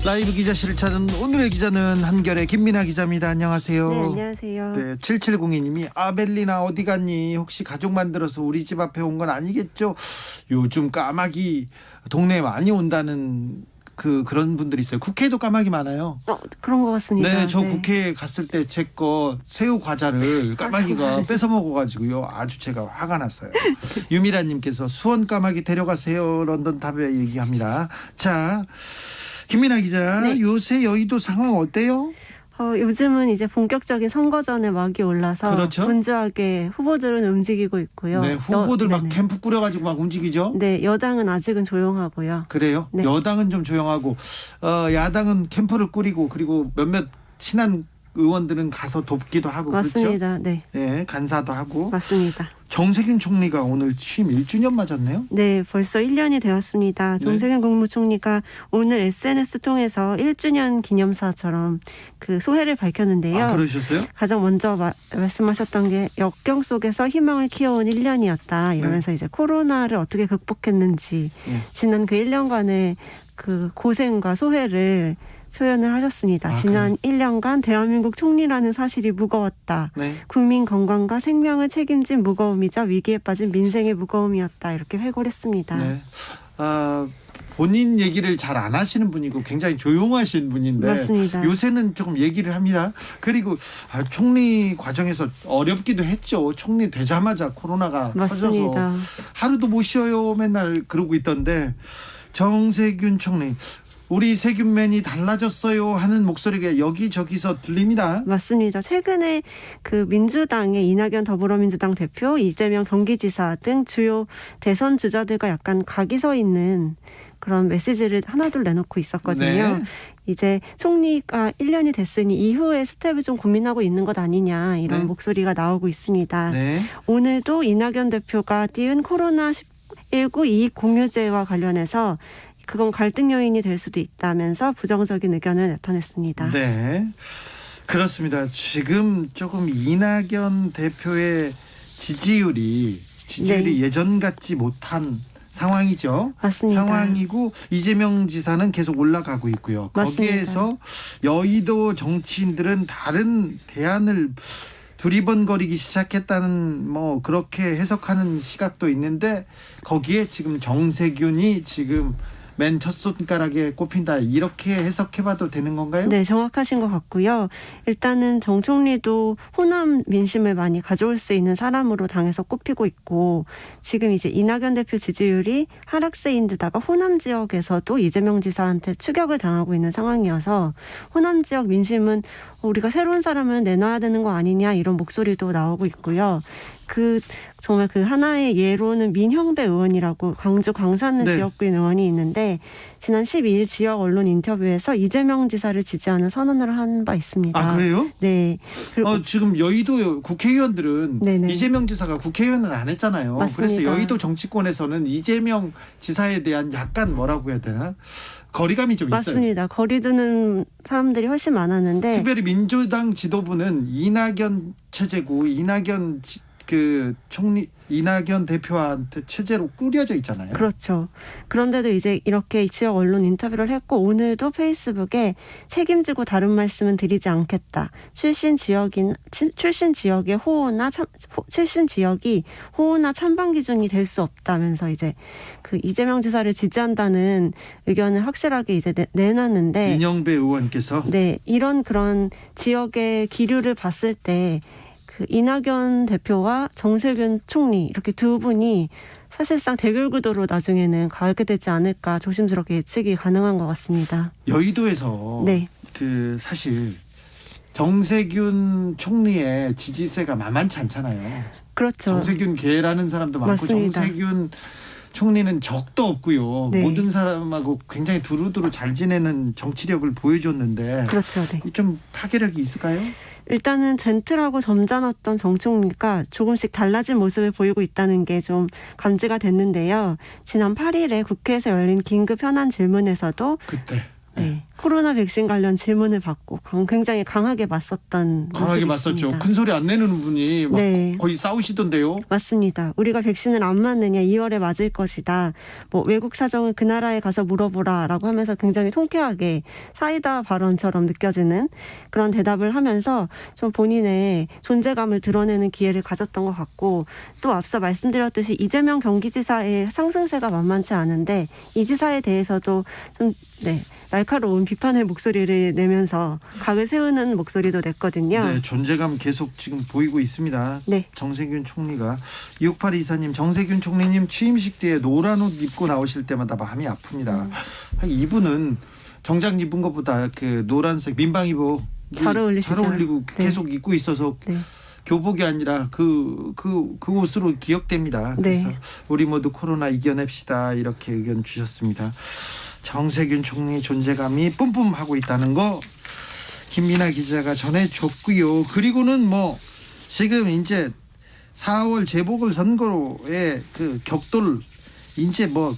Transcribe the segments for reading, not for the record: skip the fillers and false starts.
라이브 기자실을 찾은 오늘의 기자는 한결의 김민아 기자입니다. 안녕하세요. 네, 안녕하세요. 네, 7702님이 아벨리나 어디 갔니? 혹시 가족 만들어서 우리 집 앞에 온 건 아니겠죠? 요즘 까마귀 동네에 많이 온다는 그런 분들이 있어요. 국회에도 까마귀 많아요. 그런 것 같습니다. 네, 저 국회에 갔을 때 제 거 새우 과자를 까마귀가 뺏어 먹어가지고요. 아주 제가 화가 났어요. 유미라님께서 수원 까마귀 데려가세요. 런던 탑에 얘기합니다. 자, 김민아 기자, 네. 요새 여의도 상황 어때요? 요즘은 이제 본격적인 선거전에 막이 올라서 그렇죠. 분주하게 후보들은 움직이고 있고요. 네, 후보들 막 네네. 캠프 꾸려가지고 막 움직이죠. 네, 여당은 아직은 조용하고요. 그래요? 네. 여당은 좀 조용하고 야당은 캠프를 꾸리고 그리고 몇몇 친한 의원들은 가서 돕기도 하고 맞습니다. 네, 그렇죠? 네, 간사도 하고. 맞습니다. 정세균 총리가 오늘 취임 1주년 맞았네요. 네, 벌써 1년이 되었습니다. 정세균 국무총리가 오늘 SNS 통해서 1주년 기념사처럼 그 소회를 밝혔는데요. 아, 그러셨어요? 가장 먼저 말씀하셨던 게 역경 속에서 희망을 키워온 1년이었다. 이러면서 이제 코로나를 어떻게 극복했는지 지난 그 1년간의 그 고생과 소회를 표현을 하셨습니다. 지난 1년간 대한민국 총리라는 사실이 무거웠다. 네. 국민 건강과 생명을 책임진 무거움이자 위기에 빠진 민생의 무거움이었다. 이렇게 회고를 했습니다. 네. 본인 얘기를 잘 안 하시는 분이고 굉장히 조용하신 분인데 맞습니다. 요새는 조금 얘기를 합니다. 그리고 총리 과정에서 어렵기도 했죠. 총리 되자마자 코로나가 맞습니다. 터져서 하루도 못 쉬어요. 맨날 그러고 있던데 정세균 총리 우리 세균맨이 달라졌어요 하는 목소리가 여기저기서 들립니다. 맞습니다. 최근에 그 민주당의 이낙연 더불어민주당 대표, 이재명 경기지사 등 주요 대선 주자들과 약간 각이 서 있는 그런 메시지를 하나둘 내놓고 있었거든요. 네. 이제 총리가 1년이 됐으니 이후의 스텝을 좀 고민하고 있는 것 아니냐 이런 네. 목소리가 나오고 있습니다. 네. 오늘도 이낙연 대표가 띄운 코로나19 이익 공유제와 관련해서 그건 갈등 요인이 될 수도 있다면서 부정적인 의견을 나타냈습니다. 네, 그렇습니다. 지금 조금 이낙연 대표의 지지율이 네. 예전 같지 못한 상황이죠. 맞습니다. 상황이고 이재명 지사는 계속 올라가고 있고요. 맞습니다. 거기에서 여의도 정치인들은 다른 대안을 두리번거리기 시작했다는 그렇게 해석하는 시각도 있는데 거기에 지금 정세균이 지금 맨 첫 손가락에 꼽힌다 이렇게 해석해봐도 되는 건가요? 네, 정확하신 것 같고요. 일단은 정 총리도 호남 민심을 많이 가져올 수 있는 사람으로 당에서 꼽히고 있고 지금 이제 이낙연 대표 지지율이 하락세인 데다가 호남 지역에서도 이재명 지사한테 추격을 당하고 있는 상황이어서 호남 지역 민심은 우리가 새로운 사람을 내놔야 되는 거 아니냐 이런 목소리도 나오고 있고요. 정말 그 하나의 예로는 민형배 의원이라고 광주 광산 네. 지역구인 의원이 있는데 지난 12일 지역 언론 인터뷰에서 이재명 지사를 지지하는 선언을 한 바 있습니다. 아, 그래요? 네. 그리고 지금 여의도 국회의원들은 네네. 이재명 지사가 국회의원을 안 했잖아요. 맞습니다. 그래서 여의도 정치권에서는 이재명 지사에 대한 약간 뭐라고 해야 되나? 거리감이 좀 있어요. 맞습니다. 거리 두는 사람들이 훨씬 많았는데 특별히 민주당 지도부는 이낙연 체제고 이낙연 이낙연 대표한테 체제로 꾸려져 있잖아요. 그렇죠. 그런데도 이제 이렇게 지역 언론 인터뷰를 했고 오늘도 페이스북에 책임지고 다른 말씀은 드리지 않겠다. 출신 지역이 호우나 찬반 기준이 될 수 없다면서 이제 그 이재명 지사를 지지한다는 의견을 확실하게 이제 내놨는데 민영배 의원께서 네, 그런 지역의 기류를 봤을 때 그 이낙연 대표와 정세균 총리 이렇게 두 분이 사실상 대결 구도로 나중에는 가게 되지 않을까 조심스럽게 예측이 가능한 것 같습니다. 여의도에서 네. 사실 정세균 총리의 지지세가 만만치 않잖아요. 그렇죠. 정세균 계라는 사람도 많고 맞습니다. 정세균 총리는 적도 없고요. 네. 모든 사람하고 굉장히 두루두루 잘 지내는 정치력을 보여줬는데 그렇죠. 네. 좀 파괴력이 있을까요? 일단은 젠틀하고 점잖았던 정 총리가 조금씩 달라진 모습을 보이고 있다는 게 좀 감지가 됐는데요. 지난 8일에 국회에서 열린 긴급 현안 질문에서도 그때 네. 코로나 백신 관련 질문을 받고 굉장히 강하게 맞섰던 강하게 모습이 맞섰죠. 있습니다. 큰 소리 안 내는 분이 막 네. 거의 싸우시던데요. 맞습니다. 우리가 백신을 안 맞느냐, 2월에 맞을 것이다. 뭐 외국 사정을 그 나라에 가서 물어보라라고 하면서 굉장히 통쾌하게 사이다 발언처럼 느껴지는 그런 대답을 하면서 좀 본인의 존재감을 드러내는 기회를 가졌던 것 같고, 또 앞서 말씀드렸듯이 이재명 경기지사의 상승세가 만만치 않은데 이 지사에 대해서도 좀 날카로운 비판의 목소리를 내면서 각을 세우는 목소리도 냈거든요. 네, 존재감 계속 지금 보이고 있습니다. 네. 정세균 총리가. 6824님, 정세균 총리님 취임식 뒤에 노란 옷 입고 나오실 때마다 마음이 아픕니다. 이분은 정장 입은 것보다 그 노란색 민방위복 잘 어울리시죠. 잘 어울리고 네. 계속 입고 있어서 네. 교복이 아니라 그 옷으로 기억됩니다. 네. 그래서 우리 모두 코로나 이겨냅시다, 이렇게 의견 주셨습니다. 정세균 총리 존재감이 뿜뿜하고 있다는 거 김민아 기자가 전해줬고요. 그리고는 뭐 지금 이제 4월 재보궐선거의 그 격돌, 이제 뭐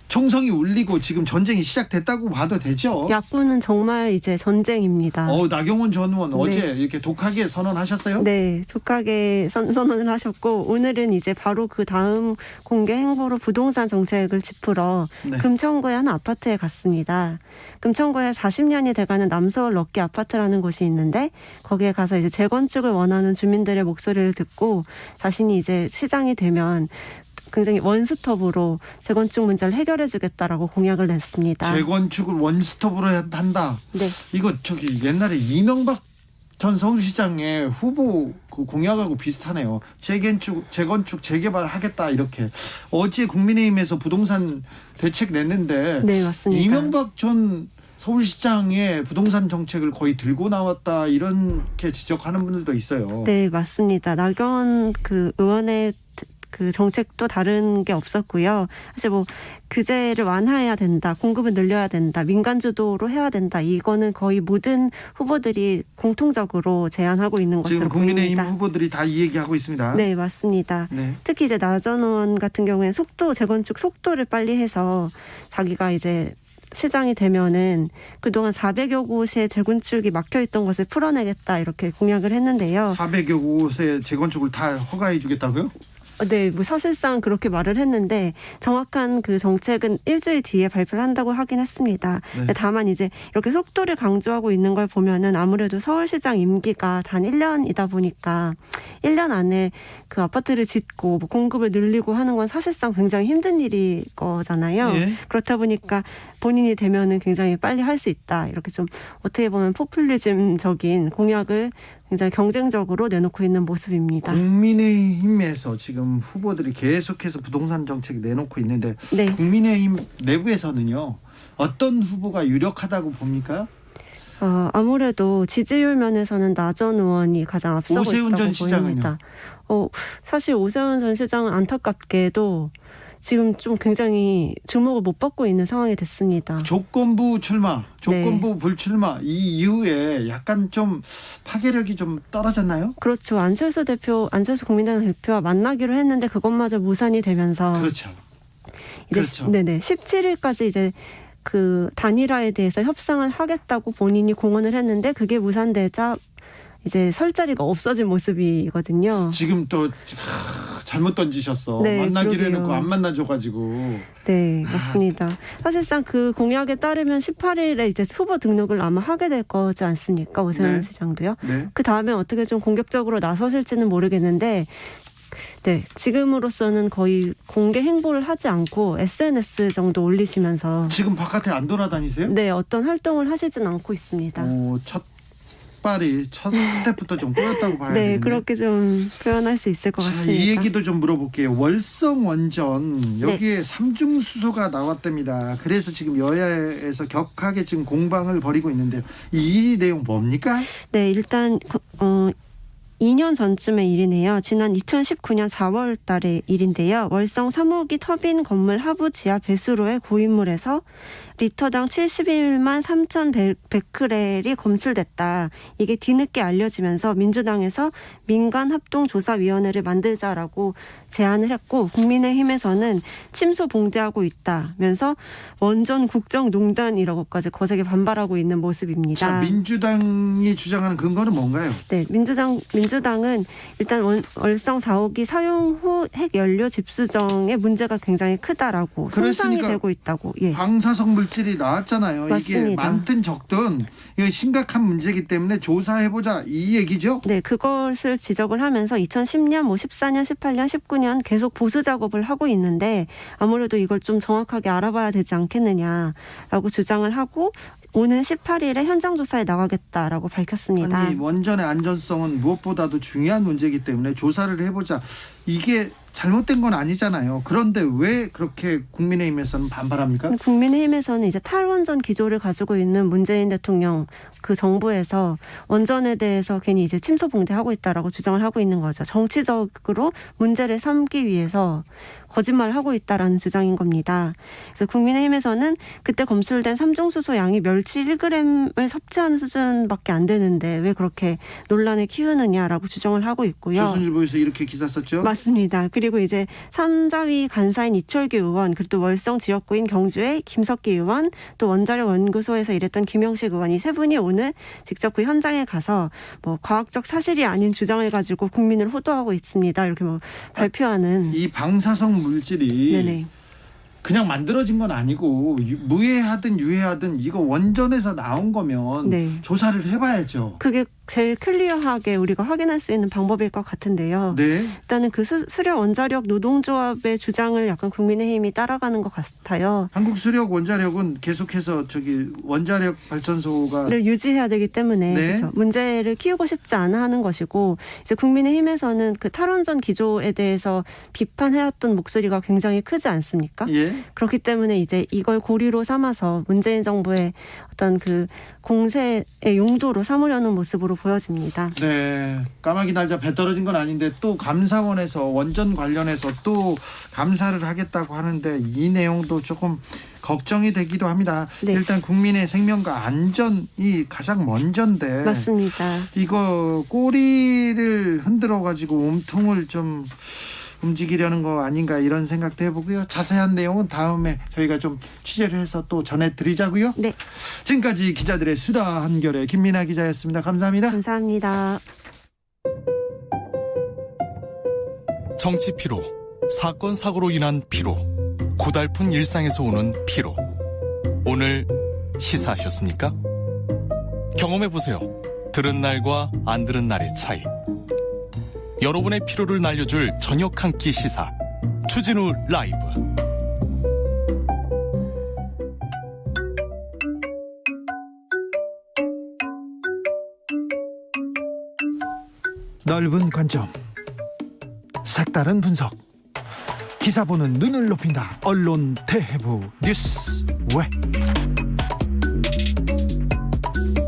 총성이 울리고 지금 전쟁이 시작됐다고 봐도 되죠. 야구는 정말 이제 전쟁입니다. 나경원 전 의원 네. 어제 이렇게 독하게 선언하셨어요? 네, 독하게 선언을 하셨고, 오늘은 이제 바로 그 다음 공개 행보로 부동산 정책을 짚으러 네. 금천구의 한 아파트에 갔습니다. 금천구에 40년이 돼가는 남서울 럭키 아파트라는 곳이 있는데, 거기에 가서 이제 재건축을 원하는 주민들의 목소리를 듣고 자신이 이제 시장이 되면 굉장히 원스톱으로 재건축 문제를 해결해주겠다라고 공약을 냈습니다. 재건축을 원스톱으로 한다. 네. 이거 저기 옛날에 이명박 전 서울시장의 후보 그 공약하고 비슷하네요. 재건축, 재개발 하겠다, 이렇게. 어제 국민의힘에서 부동산 대책 냈는데 네, 맞습니다. 이명박 전 서울시장의 부동산 정책을 거의 들고 나왔다, 이렇게 지적하는 분들도 있어요. 네, 맞습니다. 나경원 그 의원의 그 정책도 다른 게 없었고요. 사실 뭐 규제를 완화해야 된다, 공급을 늘려야 된다, 민간 주도로 해야 된다, 이거는 거의 모든 후보들이 공통적으로 제안하고 있는 것으로 지금 국민의힘 보입니다. 후보들이 다 이 얘기하고 있습니다. 네, 맞습니다. 네. 특히 이제 나 전 의원 같은 경우에 재건축 속도를 빨리 해서 자기가 이제 시장이 되면은 그동안 400여 곳의 재건축이 막혀있던 것을 풀어내겠다, 이렇게 공약을 했는데요. 400여 곳의 재건축을 다 허가해 주겠다고요? 네, 뭐 사실상 그렇게 말을 했는데 정확한 그 정책은 일주일 뒤에 발표를 한다고 하긴 했습니다. 네. 다만 이제 이렇게 속도를 강조하고 있는 걸 보면은 아무래도 서울시장 임기가 단 1년이다 보니까 1년 안에 그 아파트를 짓고 뭐 공급을 늘리고 하는 건 사실상 굉장히 힘든 일일 거잖아요. 예. 그렇다 보니까 본인이 되면은 굉장히 빨리 할 수 있다, 이렇게 좀 어떻게 보면 포퓰리즘적인 공약을 굉장히 경쟁적으로 내놓고 있는 모습입니다. 국민의힘에서 지금 후보들이 계속해서 부동산 정책 내놓고 있는데 네. 국민의힘 내부에서는요, 어떤 후보가 유력하다고 봅니까? 아무래도 지지율 면에서는 나 전 의원이 가장 앞서고 오세훈 전 있다고 시장은요? 보입니다. 사실 오세훈 전 시장은 안타깝게도 지금 좀 굉장히 주목을 못 받고 있는 상황이 됐습니다. 조건부 출마, 조건부 네. 불출마, 이 이후에 약간 좀 파괴력이 좀 떨어졌나요? 그렇죠. 안철수 국민의당 대표와 만나기로 했는데 그것마저 무산이 되면서 그렇죠. 그렇죠. 네네 17일까지 이제 그 단일화에 대해서 협상을 하겠다고 본인이 공언을 했는데 그게 무산되자 이제 설 자리가 없어진 모습이거든요. 지금 또 잘못 던지셨어. 네, 만나기로 그러게요. 해놓고 안 만나줘가지고. 네, 맞습니다. 사실상 그 공약에 따르면 18일에 이제 후보 등록을 아마 하게 될 거지 않습니까? 오세훈 네. 시장도요. 네. 그 다음에 어떻게 좀 공격적으로 나서실지는 모르겠는데, 네, 지금으로서는 거의 공개 행보를 하지 않고 SNS 정도 올리시면서 지금 바깥에 안 돌아다니세요? 네, 어떤 활동을 하시진 않고 있습니다. 첫 스텝부터 좀 꼬였다고 봐야 네, 되는데. 그렇게 좀 표현할 수 있을 것 자, 같습니다. 이 얘기도 좀 물어볼게요. 월성 원전 여기에 삼중 수소가 나왔답니다. 그래서 지금 여야에서 격하게 지금 공방을 벌이고 있는데요. 이 내용 뭡니까? 네, 일단 2년 전쯤의 일이네요. 지난 2019년 4월 달의 일인데요. 월성 3호기 터빈 건물 하부 지하 배수로의 고인물에서 리터당 71만 3,100베크렐이 검출됐다. 이게 뒤늦게 알려지면서 민주당에서 민간합동조사위원회를 만들자라고 제안을 했고 국민의힘에서는 침소 봉대하고 있다면서 원전 국정농단이라고까지 거세게 반발하고 있는 모습입니다. 자, 민주당이 주장하는 근거는 뭔가요? 네, 민주당은 일단 월성 4호기 사용 후 핵연료 집수정의 문제가 굉장히 크다라고 손상이 그랬으니까 되고 있다고. 예. 방사성 물질이 나왔잖아요. 이게 맞습니다. 많든 적든 이거 심각한 문제이기 때문에 조사해보자 이 얘기죠? 네, 그것을 지적을 하면서 2010년, 14년, 18년, 19년 계속 보수 작업을 하고 있는데 아무래도 이걸 좀 정확하게 알아봐야 되지 않겠느냐라고 주장을 하고 오는 18일에 현장 조사에 나가겠다라고 밝혔습니다. 아니 원전의 안전성은 무엇보다도 중요한 문제이기 때문에 조사를 해보자. 이게 잘못된 건 아니잖아요. 그런데 왜 그렇게 국민의힘에서는 반발합니까? 국민의힘에서는 이제 탈원전 기조를 가지고 있는 문재인 대통령 그 정부에서 원전에 대해서 괜히 이제 침소봉대하고 있다라고 주장을 하고 있는 거죠. 정치적으로 문제를 삼기 위해서 거짓말을 하고 있다라는 주장인 겁니다. 그래서 국민의힘에서는 그때 검출된 삼중수소 양이 멸치 1g을 섭취하는 수준밖에 안 되는데 왜 그렇게 논란을 키우느냐라고 주장을 하고 있고요. 조선일보에서 이렇게 기사 썼죠? 맞습니다. 그리고 이제 산자위 간사인 이철규 의원, 그리고 또 월성 지역구인 경주의 김석기 의원, 또 원자력 연구소에서 일했던 김영식 의원 이 세 분이 오늘 직접 그 현장에 가서 뭐 과학적 사실이 아닌 주장을 가지고 국민을 호도하고 있습니다. 이렇게 뭐 발표하는. 이 방사성 물질이 네네. 그냥 만들어진 건 아니고 무해하든 유해하든 이거 원전에서 나온 거면 네. 조사를 해봐야죠. 그게 제일 클리어하게 우리가 확인할 수 있는 방법일 것 같은데요. 네. 일단은 그 수력 원자력 노동조합의 주장을 약간 국민의힘이 따라가는 것 같아요. 한국수력원자력은 계속해서 저기 원자력 발전소가 를 유지해야 되기 때문에 네. 그렇죠. 문제를 키우고 싶지 않아 하는 것이고 이제 국민의힘에서는 그 탈원전 기조에 대해서 비판해왔던 목소리가 굉장히 크지 않습니까? 예. 그렇기 때문에 이제 이걸 고리로 삼아서 문재인 정부의 어떤 그 공세의 용도로 삼으려는 모습으로 보여집니다. 네. 까마귀 날자 배 떨어진 건 아닌데 또 감사원에서 원전 관련해서 또 감사를 하겠다고 하는데 이 내용도 조금 걱정이 되기도 합니다. 네. 일단 국민의 생명과 안전이 가장 먼저인데 맞습니다. 이거 꼬리를 흔들어 가지고 몸통을 좀 움직이려는 거 아닌가 이런 생각도 해보고요. 자세한 내용은 다음에 저희가 좀 취재를 해서 또 전해드리자고요. 네. 지금까지 기자들의 수다 한결의 김민아 기자였습니다. 감사합니다. 감사합니다. 정치 피로, 사건 사고로 인한 피로, 고달픈 일상에서 오는 피로. 오늘 시사하셨습니까? 경험해보세요. 들은 날과 안 들은 날의 차이. 여러분의 피로를 날려줄 저녁 한 끼 시사 추진우 라이브. 넓은 관점, 색다른 분석, 기사 보는 눈을 높인다. 언론 대해부 뉴스 왜?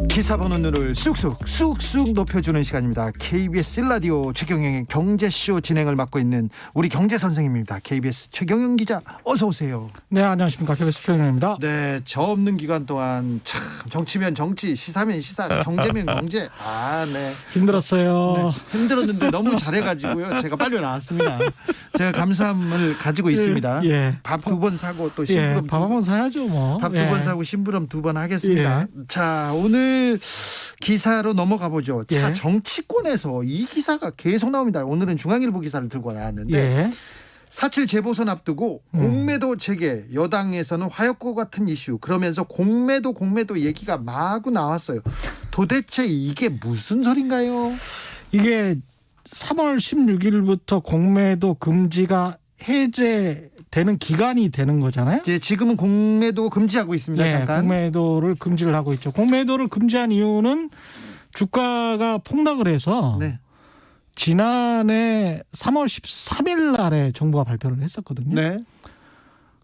기사 보는 눈을 쑥쑥 높여주는 시간입니다. KBS 라디오 최경영의 경제쇼 진행을 맡고 있는 우리 경제 선생님입니다. KBS 최경영 기자 어서 오세요. 네, 안녕하십니까. KBS 최경영입니다. 네, 저 없는 기간 동안 참 정치면 정치, 시사면 시사, 경제면 경제. 아, 네. 힘들었어요. 네, 힘들었는데 너무 잘해가지고요. 제가 빨리 나왔습니다. 제가 감사함을 가지고 있습니다. 예. 밥 2번 사고 또 예, 심부름 밥 한번 사야죠, 뭐. 밥 2번 예. 사고 심부름 2번 하겠습니다. 자, 오늘 기사로 넘어가 보죠. 자, 예. 정치권에서 이 기사가 계속 나옵니다. 오늘은 중앙일보 기사를 들고 나왔는데 예. 4.7 재보선 앞두고 공매도 재개, 여당에서는 화약고 같은 이슈, 그러면서 공매도 얘기가 마구 나왔어요. 도대체 이게 무슨 소린가요? 이게 3월 16일부터 공매도 금지가 해제되는 기간이 되는 거잖아요. 이제 지금은 공매도 금지하고 있습니다. 네, 잠깐. 공매도를 금지를 하고 있죠. 공매도를 금지한 이유는 주가가 폭락을 해서 네. 지난해 3월 13일 날에 정부가 발표를 했었거든요. 네.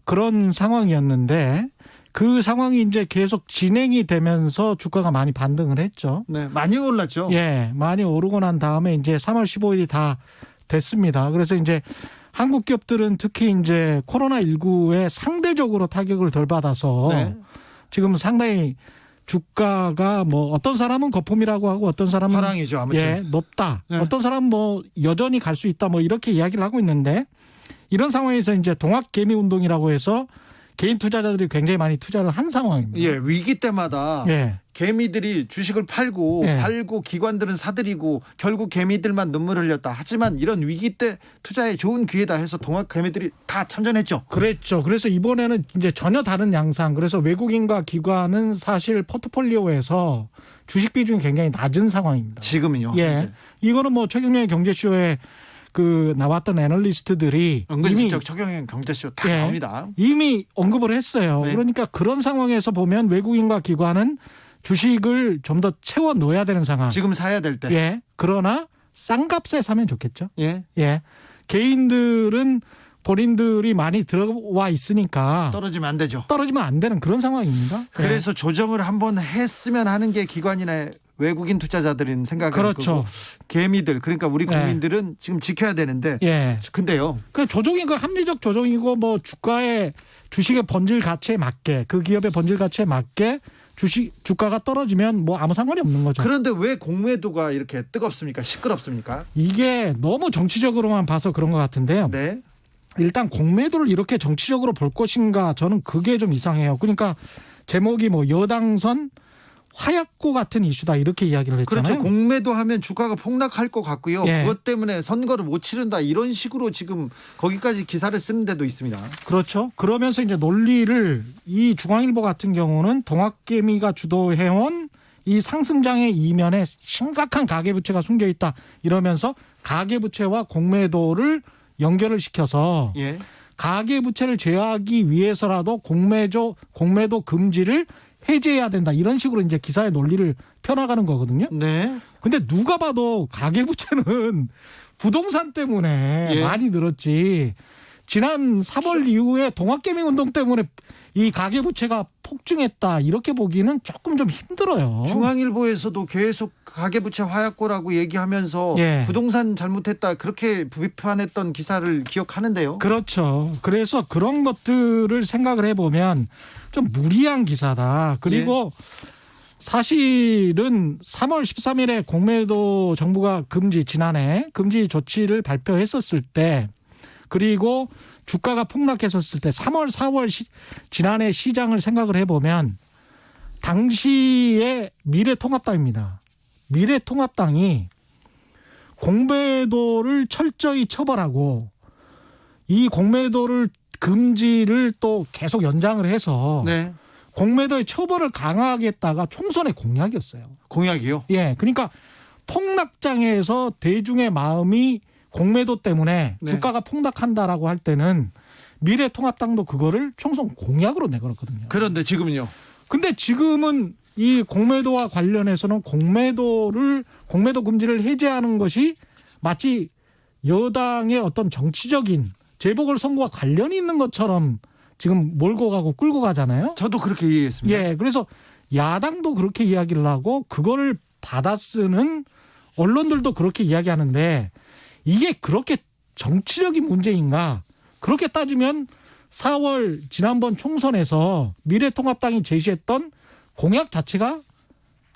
그런 상황이었는데 그 상황이 이제 계속 진행이 되면서 주가가 많이 반등을 했죠. 네, 많이 올랐죠. 예, 많이 오르고 난 다음에 이제 3월 15일이 다 됐습니다. 그래서 이제 한국 기업들은 특히 이제 코로나19에 상대적으로 타격을 덜 받아서 네. 지금 상당히 주가가 뭐 어떤 사람은 거품이라고 하고 어떤 사람은 화랑이죠, 아무튼. 예, 높다. 네. 어떤 사람은 뭐 여전히 갈 수 있다 뭐 이렇게 이야기를 하고 있는데 이런 상황에서 이제 동학개미 운동이라고 해서 개인 투자자들이 굉장히 많이 투자를 한 상황입니다. 예, 위기 때마다 예. 개미들이 주식을 팔고 예. 기관들은 사들이고 결국 개미들만 눈물 흘렸다. 하지만 이런 위기 때 투자에 좋은 기회다 해서 동학 개미들이 다 참전했죠. 그랬죠. 그래서 이번에는 이제 전혀 다른 양상. 그래서 외국인과 기관은 사실 포트폴리오에서 주식 비중이 굉장히 낮은 상황입니다. 지금은요. 예. 이제. 이거는 뭐 최경련의 경제쇼에 그 나왔던 애널리스트들이 은근슬쩍 최경영 경제쇼 다 예. 나옵니다. 이미 언급을 했어요. 네. 그러니까 그런 상황에서 보면 외국인과 기관은 주식을 좀 더 채워 넣어야 되는 상황. 지금 사야 될 때. 예. 그러나 싼 값에 사면 좋겠죠. 예. 예. 개인들은 본인들이 많이 들어와 있으니까 떨어지면 안 되죠. 떨어지면 안 되는 그런 상황입니다. 그래서 조정을 한번 했으면 하는 게 기관이나 외국인 투자자들은 생각을 그렇죠. 하고 개미들 그러니까 우리 네. 국민들은 지금 지켜야 되는데 예. 근데요. 그 조정이 그 합리적 조정이고 뭐 주식의 본질 가치에 맞게 그 기업의 본질 가치에 맞게 주가가 떨어지면 뭐 아무 상관이 없는 거죠. 그런데 왜 공매도가 이렇게 뜨겁습니까? 시끄럽습니까? 이게 너무 정치적으로만 봐서 그런 것 같은데요. 네. 일단 공매도를 이렇게 정치적으로 볼 것인가 저는 그게 좀 이상해요. 그러니까 제목이 뭐 여당선 화약고 같은 이슈다 이렇게 이야기를 했잖아요. 그렇죠. 공매도 하면 주가가 폭락할 것 같고요. 예. 그것 때문에 선거를 못 치른다 이런 식으로 지금 거기까지 기사를 쓰는 데도 있습니다. 그렇죠. 그러면서 이제 논리를 이 중앙일보 같은 경우는 동학개미가 주도해온 이 상승장의 이면에 심각한 가계부채가 숨겨 있다 이러면서 가계부채와 공매도를 연결을 시켜서 예. 가계부채를 제어하기 위해서라도 공매도 금지를 해제해야 된다 이런 식으로 이제 기사의 논리를 펴나가는 거거든요. 네. 근데 누가 봐도 가계부채는 부동산 때문에 예. 많이 늘었지. 지난 3월 이후에 동학개미 운동 때문에 이 가계부채가 폭증했다 이렇게 보기는 조금 좀 힘들어요. 중앙일보에서도 계속 가계부채 화약고라고 얘기하면서 예. 부동산 잘못했다 그렇게 비판했던 기사를 기억하는데요. 그렇죠. 그래서 그런 것들을 생각을 해보면 좀 무리한 기사다. 그리고 사실은 3월 13일에 공매도 정부가 지난해 금지 조치를 발표했었을 때 그리고 주가가 폭락했었을 때 3월 4월 지난해 시장을 생각을 해보면 당시의 미래통합당입니다. 미래통합당이 공매도를 철저히 처벌하고 이 공매도를 금지를 또 계속 연장을 해서 네. 공매도의 처벌을 강화하겠다가 총선의 공약이었어요. 공약이요. 예, 그러니까 폭락장에서 대중의 마음이 공매도 때문에 네. 주가가 폭락한다라고 할 때는 미래통합당도 그거를 총선 공약으로 내걸었거든요. 그런데 지금은요. 근데 지금은 이 공매도와 관련해서는 공매도 금지를 해제하는 것이 마치 여당의 어떤 정치적인 재보궐선거와 관련이 있는 것처럼 지금 몰고 가고 끌고 가잖아요. 저도 그렇게 이해했습니다. 예, 그래서 야당도 그렇게 이야기를 하고 그거를 받아쓰는 언론들도 그렇게 이야기하는데 이게 그렇게 정치적인 문제인가? 그렇게 따지면 4월 지난번 총선에서 미래통합당이 제시했던 공약 자체가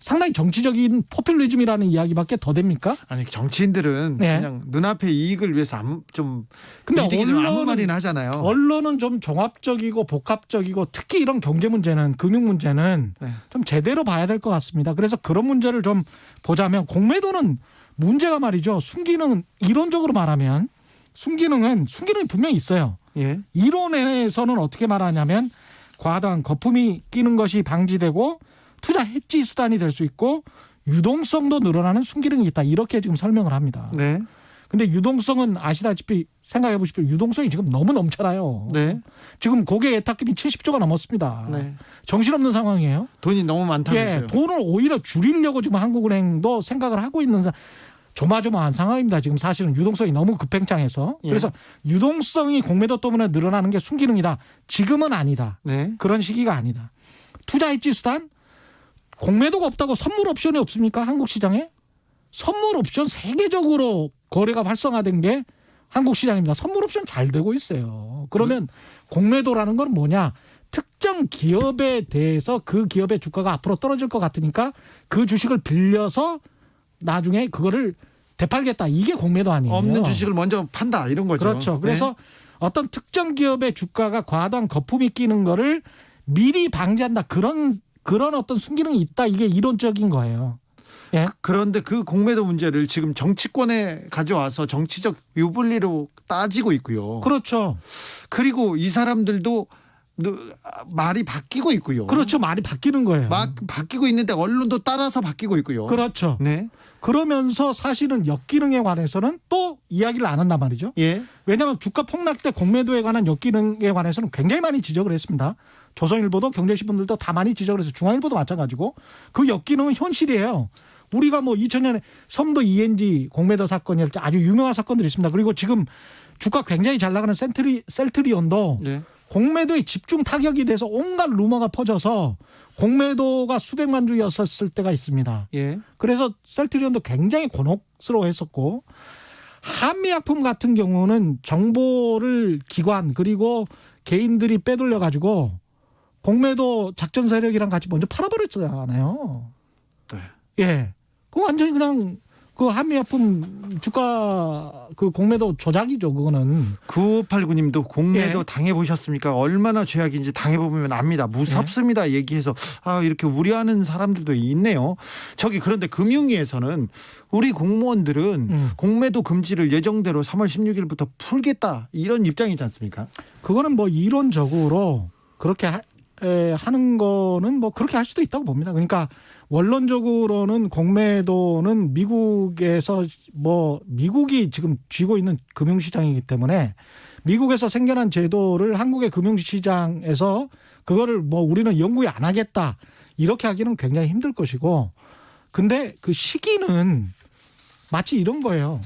상당히 정치적인 포퓰리즘이라는 이야기밖에 더 됩니까? 아니 정치인들은 네. 그냥 눈앞의 이익을 위해서 좀 근데 이득이면 아무 언론은- 말이나 하잖아요. 언론은 좀 종합적이고 복합적이고 특히 이런 경제 문제는 금융 문제는 네. 좀 제대로 봐야 될 것 같습니다. 그래서 그런 문제를 좀 보자면 공매도는 문제가 말이죠. 이론적으로 말하면 순기능이 분명히 있어요. 예. 이론에서는 어떻게 말하냐면 과다한 거품이 끼는 것이 방지되고 투자 해지 수단이 될 수 있고 유동성도 늘어나는 순기능이 있다. 이렇게 지금 설명을 합니다. 네. 근데 유동성은 아시다시피 생각해 보십시오. 유동성이 지금 너무 넘잖아요. 네. 지금 고객 예탁금이 70조가 넘었습니다. 네. 정신없는 상황이에요. 돈이 너무 많다면서요. 예, 돈을 오히려 줄이려고 지금 한국은행도 생각을 하고 있는 조마조마한 상황입니다. 지금 사실은 유동성이 너무 급팽창해서. 예. 그래서 유동성이 공매도 때문에 늘어나는 게 순기능이다. 지금은 아니다. 네. 그런 시기가 아니다. 투자일지 수단 공매도가 없다고 선물 옵션이 없습니까? 한국 시장에? 선물 옵션 세계적으로 거래가 활성화된 게 한국 시장입니다. 선물 옵션 잘 되고 있어요. 그러면 공매도라는 건 뭐냐? 특정 기업에 대해서 그 기업의 주가가 앞으로 떨어질 것 같으니까 그 주식을 빌려서 나중에 그거를 되팔겠다. 이게 공매도 아니에요. 없는 주식을 먼저 판다 이런 거죠. 그렇죠. 그래서 어떤 특정 기업의 주가가 과도한 거품이 끼는 거를 미리 방지한다. 그런 어떤 순기능이 있다. 이게 이론적인 거예요. 예. 그런데 그 공매도 문제를 지금 정치권에 가져와서 정치적 유불리로 따지고 있고요. 그렇죠. 그리고 이 사람들도 말이 바뀌고 있고요. 그렇죠. 말이 바뀌는 거예요. 막 바뀌고 있는데 언론도 따라서 바뀌고 있고요. 그렇죠. 네. 그러면서 사실은 역기능에 관해서는 또 이야기를 안 한단 말이죠. 예. 왜냐하면 주가 폭락 때 공매도에 관한 역기능에 관해서는 굉장히 많이 지적을 했습니다. 조선일보도 경제신문들도 다 많이 지적을 해서 중앙일보도 마찬가지고 그 역기능은 현실이에요. 우리가 뭐 2000년에 섬도 ENG 공매도 사건이 할 때 아주 유명한 사건들이 있습니다. 그리고 지금 주가 굉장히 잘 나가는 셀트리온도 네. 공매도에 집중 타격이 돼서 온갖 루머가 퍼져서 공매도가 수백만 주였었을 때가 있습니다. 예. 그래서 셀트리온도 굉장히 곤혹스러워했었고 한미약품 같은 경우는 정보를 기관 그리고 개인들이 빼돌려 가지고 공매도 작전 세력이랑 같이 먼저 팔아버렸잖아요. 네. 예, 그 완전히 그냥 그 한미약품 주가 그 공매도 조작이죠. 그거는 9589님도 공매도 예. 당해보셨습니까? 얼마나 죄악인지 당해보면 압니다. 무섭습니다. 얘기해서 이렇게 우려하는 사람들도 있네요. 그런데 금융위에서는 우리 공무원들은 공매도 금지를 예정대로 3월 16일부터 풀겠다 이런 입장이지 않습니까? 그거는 뭐 이론적으로 그렇게 하는 거는 뭐 그렇게 할 수도 있다고 봅니다. 그러니까 원론적으로는 공매도는 미국에서 미국이 지금 쥐고 있는 금융시장이기 때문에 미국에서 생겨난 제도를 한국의 금융시장에서 그거를 우리는 연구에 안 하겠다 이렇게 하기는 굉장히 힘들 것이고 근데 그 시기는 마치 이런 거예요.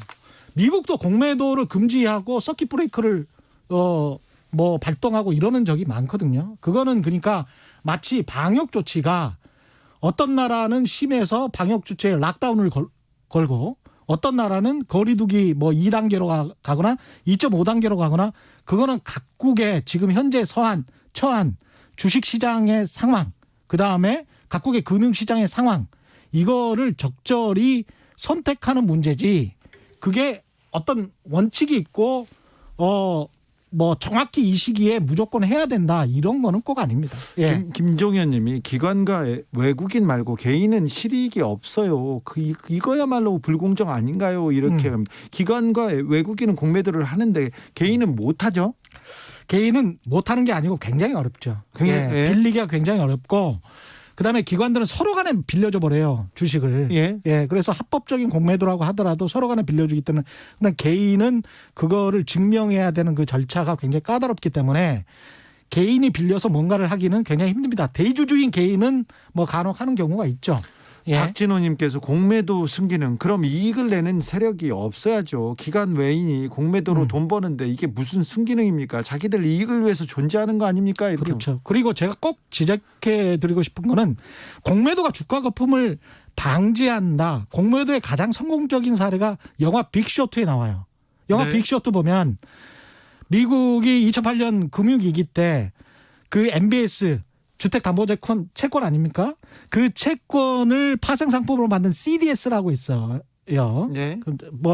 미국도 공매도를 금지하고 서킷 브레이크를 발동하고 이러는 적이 많거든요. 그거는 그러니까 마치 방역 조치가 어떤 나라는 심해서 방역 조치에 락다운을 걸고 어떤 나라는 거리두기 2단계로 가거나 2.5단계로 가거나 그거는 각국의 지금 현재 처한 주식시장의 상황 그다음에 각국의 금융시장의 상황 이거를 적절히 선택하는 문제지 그게 어떤 원칙이 있고 정확히 이 시기에 무조건 해야 된다 이런 거는 꼭 아닙니다. 예. 김종현 님이 기관과 외국인 말고 개인은 실익이 없어요. 이거야말로 불공정 아닌가요? 이렇게 합니다. 기관과 외국인은 공매도를 하는데 개인은 못하죠? 개인은 못하는 게 아니고 굉장히 어렵죠. 예. 빌리기가 굉장히 어렵고 그다음에 기관들은 서로 간에 빌려줘 버려요. 주식을. 예. 그래서 합법적인 공매도라고 하더라도 서로 간에 빌려주기 때문에 그냥 개인은 그거를 증명해야 되는 그 절차가 굉장히 까다롭기 때문에 개인이 빌려서 뭔가를 하기는 굉장히 힘듭니다. 대주주인 개인은 간혹 하는 경우가 있죠. 예. 박진호님께서 공매도 승기능 그럼 이익을 내는 세력이 없어야죠. 기관 외인이 공매도로 돈 버는데 이게 무슨 승기능입니까? 자기들 이익을 위해서 존재하는 거 아닙니까? 이렇게. 그렇죠. 그리고 제가 꼭 지적해 드리고 싶은 거는 공매도가 주가 거품을 방지한다. 공매도의 가장 성공적인 사례가 영화 빅쇼트에 나와요. 영화 네. 빅쇼트 보면 미국이 2008년 금융위기 때 그 MBS 주택담보채권 아닙니까? 그 채권을 파생상품으로 만든 CDS라고 있어요. 네.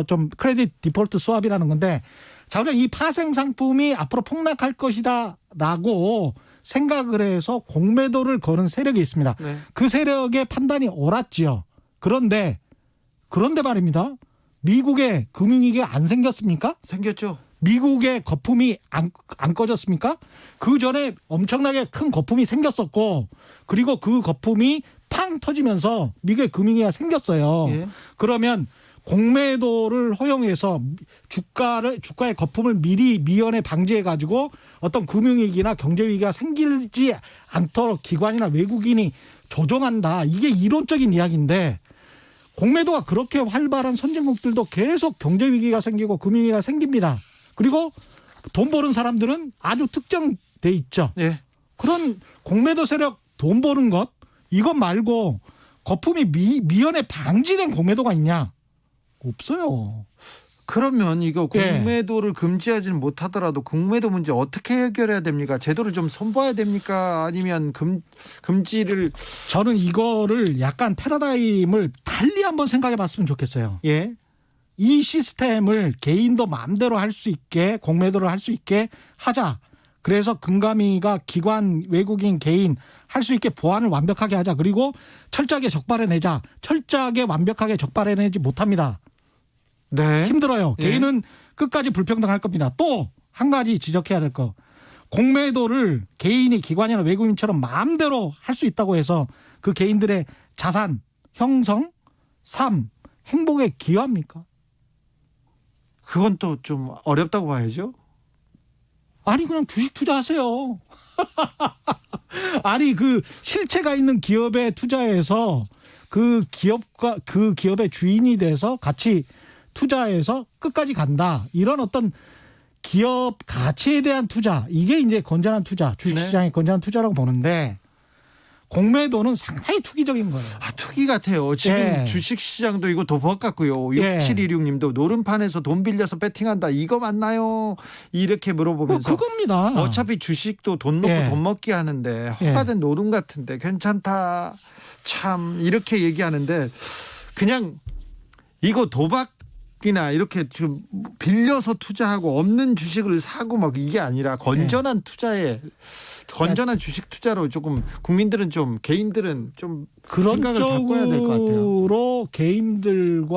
좀 크레딧 디폴트 스왑이라는 건데 자우장 이 파생상품이 앞으로 폭락할 것이다라고 생각을 해서 공매도를 거는 세력이 있습니다. 네. 그 세력의 판단이 옳았지요. 그런데 말입니다. 미국의 금융위기가 안 생겼습니까? 생겼죠. 미국의 거품이 안 꺼졌습니까? 그 전에 엄청나게 큰 거품이 생겼었고 그리고 그 거품이 팡 터지면서 미국의 금융위기가 생겼어요. 예. 그러면 공매도를 허용해서 주가의 거품을 미리 미연에 방지해 가지고 어떤 금융위기나 경제위기가 생기지 않도록 기관이나 외국인이 조정한다. 이게 이론적인 이야기인데 공매도가 그렇게 활발한 선진국들도 계속 경제 위기가 생기고 금융위기가 생깁니다. 그리고 돈 버는 사람들은 아주 특정돼 있죠. 예. 그런 공매도 세력 돈 버는 것 이것 말고 거품이 미연에 방지된 공매도가 있냐? 없어요. 그러면 이거 예. 공매도를 금지하지는 못하더라도 공매도 문제 어떻게 해결해야 됩니까? 제도를 좀 손봐야 됩니까? 아니면 금지를 저는 이거를 약간 패러다임을 달리 한번 생각해 봤으면 좋겠어요. 예. 이 시스템을 개인도 마음대로 할 수 있게 공매도를 할 수 있게 하자. 그래서 금감위가 기관, 외국인, 개인 할 수 있게 보안을 완벽하게 하자. 그리고 철저하게 적발해내자. 철저하게 완벽하게 적발해내지 못합니다. 네. 힘들어요. 예. 개인은 끝까지 불평등할 겁니다. 또 한 가지 지적해야 될 거. 공매도를 개인이 기관이나 외국인처럼 마음대로 할 수 있다고 해서 그 개인들의 자산, 형성, 삶, 행복에 기여합니까? 그건 또 좀 어렵다고 봐야죠. 아니 그냥 주식 투자하세요. 아니 그 실체가 있는 기업에 투자해서 그 기업과 그 기업의 주인이 돼서 같이 투자해서 끝까지 간다. 이런 어떤 기업 가치에 대한 투자 이게 이제 건전한 투자, 주식시장의 건전한 투자라고 보는데 공매도는 상당히 투기적인 거예요. 아, 투기 같아요. 지금 예. 주식시장도 이거 도박 같고요. 예. 6726님도 노름판에서 돈 빌려서 배팅한다. 이거 맞나요? 이렇게 물어보면서 그겁니다. 어차피 주식도 돈 놓고 예. 돈 먹기 하는데 허가된 노름 같은데 괜찮다. 참 이렇게 얘기하는데 그냥 이거 도박이나 이렇게 좀 빌려서 투자하고 없는 주식을 사고 막 이게 아니라 건전한 투자에 건전한 주식 투자로 조금 국민들은 좀 개인들은 좀 그런 생각을 바꿔야 될 것 같아요. 쪽으로 개인들을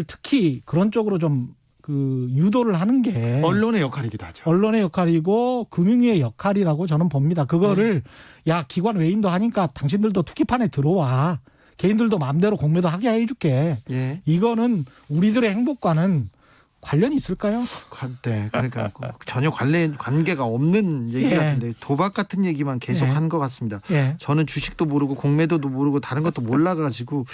특히 그런 쪽으로 좀 그 유도를 하는 게 언론의 역할이기도 하죠. 언론의 역할이고 금융위의 역할이라고 저는 봅니다. 그거를 야 기관 외인도 하니까 당신들도 투기판에 들어와. 개인들도 마음대로 공매도 하게 해줄게. 예. 이거는 우리들의 행복과는 관련이 있을까요? 네, 그러니까 전혀 관계가 없는 얘기 예. 같은데 도박 같은 얘기만 계속 예. 한 것 같습니다. 예. 저는 주식도 모르고 공매도도 모르고 다른 것도 몰라가지고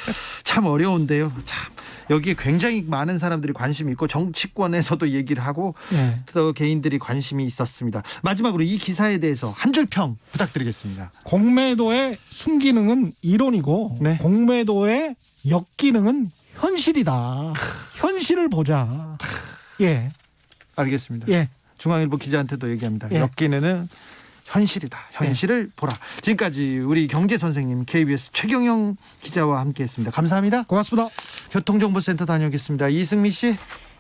참 어려운데요. 참 여기에 굉장히 많은 사람들이 관심이 있고 정치권에서도 얘기를 하고 예. 또 개인들이 관심이 있었습니다. 마지막으로 이 기사에 대해서 한 줄 평 부탁드리겠습니다. 공매도의 순기능은 이론이고 네. 공매도의 역기능은 현실이다. 현실을 보자. 예. 알겠습니다. 예. 중앙일보 기자한테도 얘기합니다. 예. 엮기는 현실이다. 현실을 보라. 지금까지 우리 경제 선생님 KBS 최경영 기자와 함께했습니다. 감사합니다. 고맙습니다. 교통정보센터 다녀오겠습니다. 이승미 씨.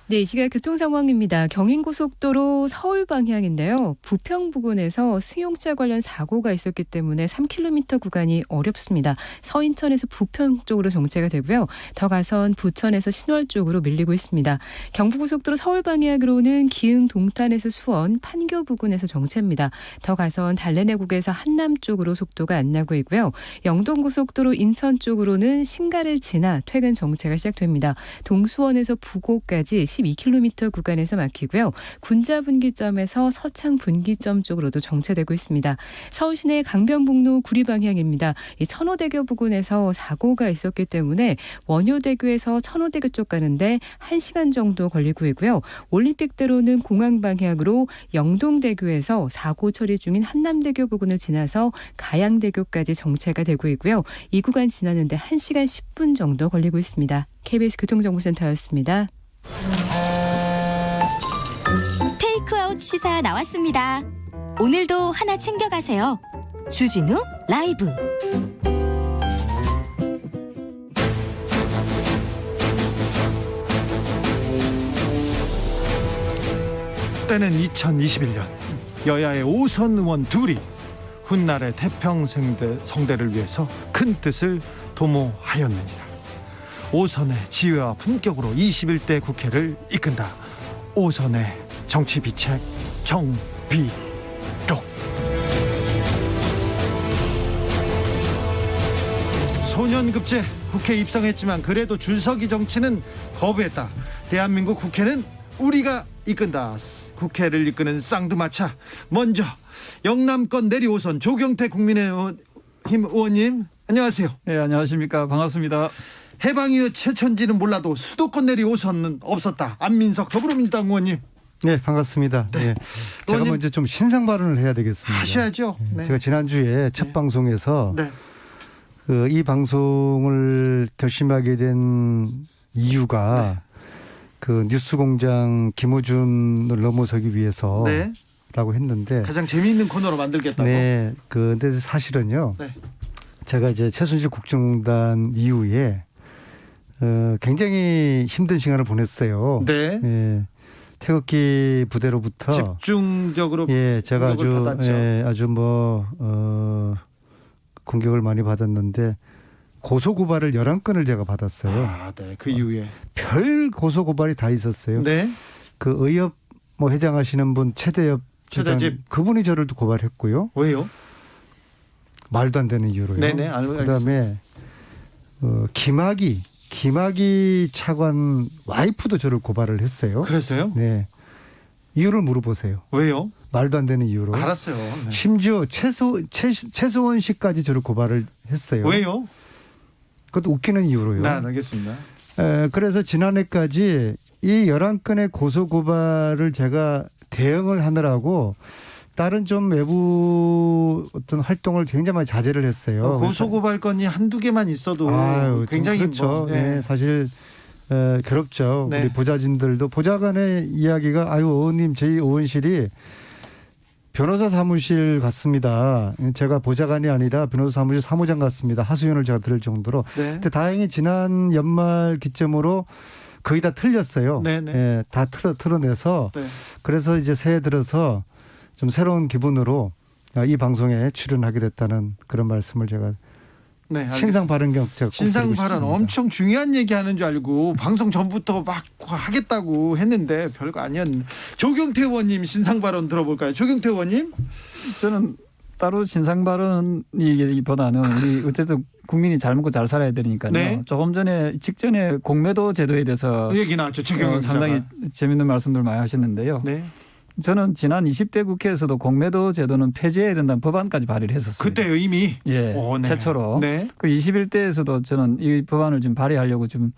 네, 이 시각 교통 상황입니다. 경인고속도로 서울 방향인데요. 부평 부근에서 승용차 관련 사고가 있었기 때문에 3km 구간이 어렵습니다. 서인천에서 부평 쪽으로 정체가 되고요. 더 가선 부천에서 신월 쪽으로 밀리고 있습니다. 경부고속도로 서울 방향으로는 기흥 동탄에서 수원, 판교 부근에서 정체입니다. 더 가선 달래내국에서 한남 쪽으로 속도가 안 나고 있고요. 영동고속도로 인천 쪽으로는 신갈을 지나 퇴근 정체가 시작됩니다. 동수원에서 부곡까지 12km 구간에서 막히고요. 군자분기점에서 서창분기점 쪽으로도 정체되고 있습니다. 서울 시내 강변북로 구리 방향입니다. 이 천호대교 부근에서 사고가 있었기 때문에 원효대교에서 천호대교 쪽 가는데 1시간 정도 걸리고 있고요. 올림픽대로는 공항 방향으로 영동대교에서 사고 처리 중인 한남대교 부근을 지나서 가양대교까지 정체가 되고 있고요. 이 구간 지나는데 1시간 10분 정도 걸리고 있습니다. KBS 교통정보센터였습니다. 테이크아웃 시사 나왔습니다. 오늘도 하나 챙겨가세요. 주진우 라이브. 때는 2021년 여야의 5선 의원 둘이 훗날의 태평성대를 위해서 큰 뜻을 도모하였느니라. 5선의 지혜와 품격으로 21대 국회를 이끈다. 5선의 정치 비책 정비록. 소년급제 국회 입성했지만 그래도 줄서기 정치는 거부했다. 대한민국 국회는 우리가 이끈다. 국회를 이끄는 쌍두마차. 먼저 영남권 내리 5선 조경태 국민의힘 의원님 안녕하세요. 네, 안녕하십니까. 반갑습니다. 해방이후 최천지는 몰라도 수도권 내리 5선은 없었다. 안민석 더불어민주당 의원님. 네, 반갑습니다. 네. 네. 제가 의원님. 먼저 좀 신상 발언을 해야 되겠습니다. 하셔야죠. 네. 제가 지난주에 첫 네. 방송에서 네. 이 방송을 결심하게 된 이유가 그 뉴스공장 김호준을 넘어서기 위해서라고 네. 했는데 가장 재미있는 코너로 만들겠다고. 네, 근데 사실은요. 네. 제가 이제 최순실 국정농단 이후에 굉장히 힘든 시간을 보냈어요. 네. 예, 태극기 부대로부터 집중적으로 예, 제가 공격을 아주 받았죠. 아주 공격을 많이 받았는데 고소 고발을 11건을 제가 받았어요. 아, 네. 그 이후에. 별 고소 고발이 다 있었어요. 네. 그 의협 회장하시는 분 최대엽 회장, 최대집. 그분이 저를 또 고발했고요. 왜요? 말도 안 되는 이유로요. 네네. 그다음에 김학의 차관 와이프도 저를 고발을 했어요. 그랬어요? 네. 이유를 물어보세요. 왜요? 말도 안 되는 이유로. 알았어요. 네. 심지어 최소원 씨까지 저를 고발을 했어요. 왜요? 그것도 웃기는 이유로요. 네, 알겠습니다. 그래서 지난해까지 이 11건의 고소 고발을 제가 대응을 하느라고 다른 좀 외부 어떤 활동을 굉장히 많이 자제를 했어요. 고소 고발 건이 한두 개만 있어도 아유, 굉장히 그렇죠. 뭐, 네, 사실 괴롭죠. 네. 우리 보좌진들도 보좌관의 이야기가 아유 의원님 저희 의원실이 변호사 사무실 같습니다. 제가 보좌관이 아니라 변호사 사무실 사무장 같습니다. 하소연을 제가 들을 정도로. 네. 근데 다행히 지난 연말 기점으로 거의 다 틀렸어요. 네네. 예, 다 틀어내서 네. 그래서 이제 새해 들어서 좀 새로운 기분으로 이 방송에 출연하게 됐다는 그런 말씀을 제가 네, 알겠습니다. 신상 발언 제가 꼭 신상 드리고 발언 싶습니다. 엄청 중요한 얘기하는 줄 알고 방송 전부터 막 하겠다고 했는데 별거 아니었는데 조경태 의원님 신상 발언 들어볼까요? 조경태 의원님. 저는 따로 신상 발언이기보다는 우리 어쨌든 국민이 잘 먹고 잘 살아야 되니까요. 네. 조금 전에 직전에 공매도 제도에 대해서 얘기 나왔죠. 최경영 상당히 기자가. 재밌는 말씀들 많이 하셨는데요. 네. 저는 지난 20대 국회에서도 공매도 제도는 폐지해야 된다는 법안까지 발의를 했었습니다. 그때요 이미. 예, 오, 네. 최초로. 네. 그 21대에서도 저는 이 법안을 좀 발의하려고 좀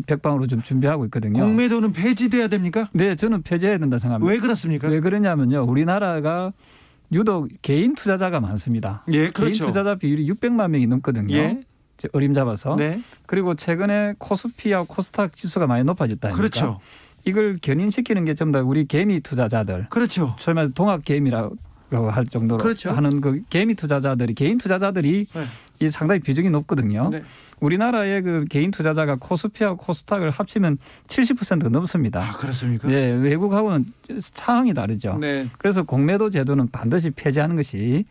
백방으로 좀 준비하고 있거든요. 공매도는 폐지돼야 됩니까? 네, 저는 폐지해야 된다 생각합니다. 왜 그렇습니까? 왜 그러냐면요. 우리나라가 유독 개인 투자자가 많습니다. 예, 그렇죠. 개인 투자자 비율이 600만 명이 넘거든요. 예. 어림잡아서. 네. 그리고 최근에 코스피하고 코스닥 지수가 많이 높아졌다. 그렇죠. 이걸 견인시키는 게 전부 다 우리 개미 투자자들. 그렇죠. 소위 말해서 동학 개미라고 할 정도로 그렇죠. 하는 그 개미 투자자들이 개인 투자자들이 네. 이 상당히 비중이 높거든요. 네. 우리나라의 그 개인 투자자가 코스피하고 코스닥을 합치면 70%가 넘습니다. 아, 그렇습니까? 네, 외국하고는 상황이 다르죠. 네. 그래서 공매도 제도는 반드시 폐지하는 것이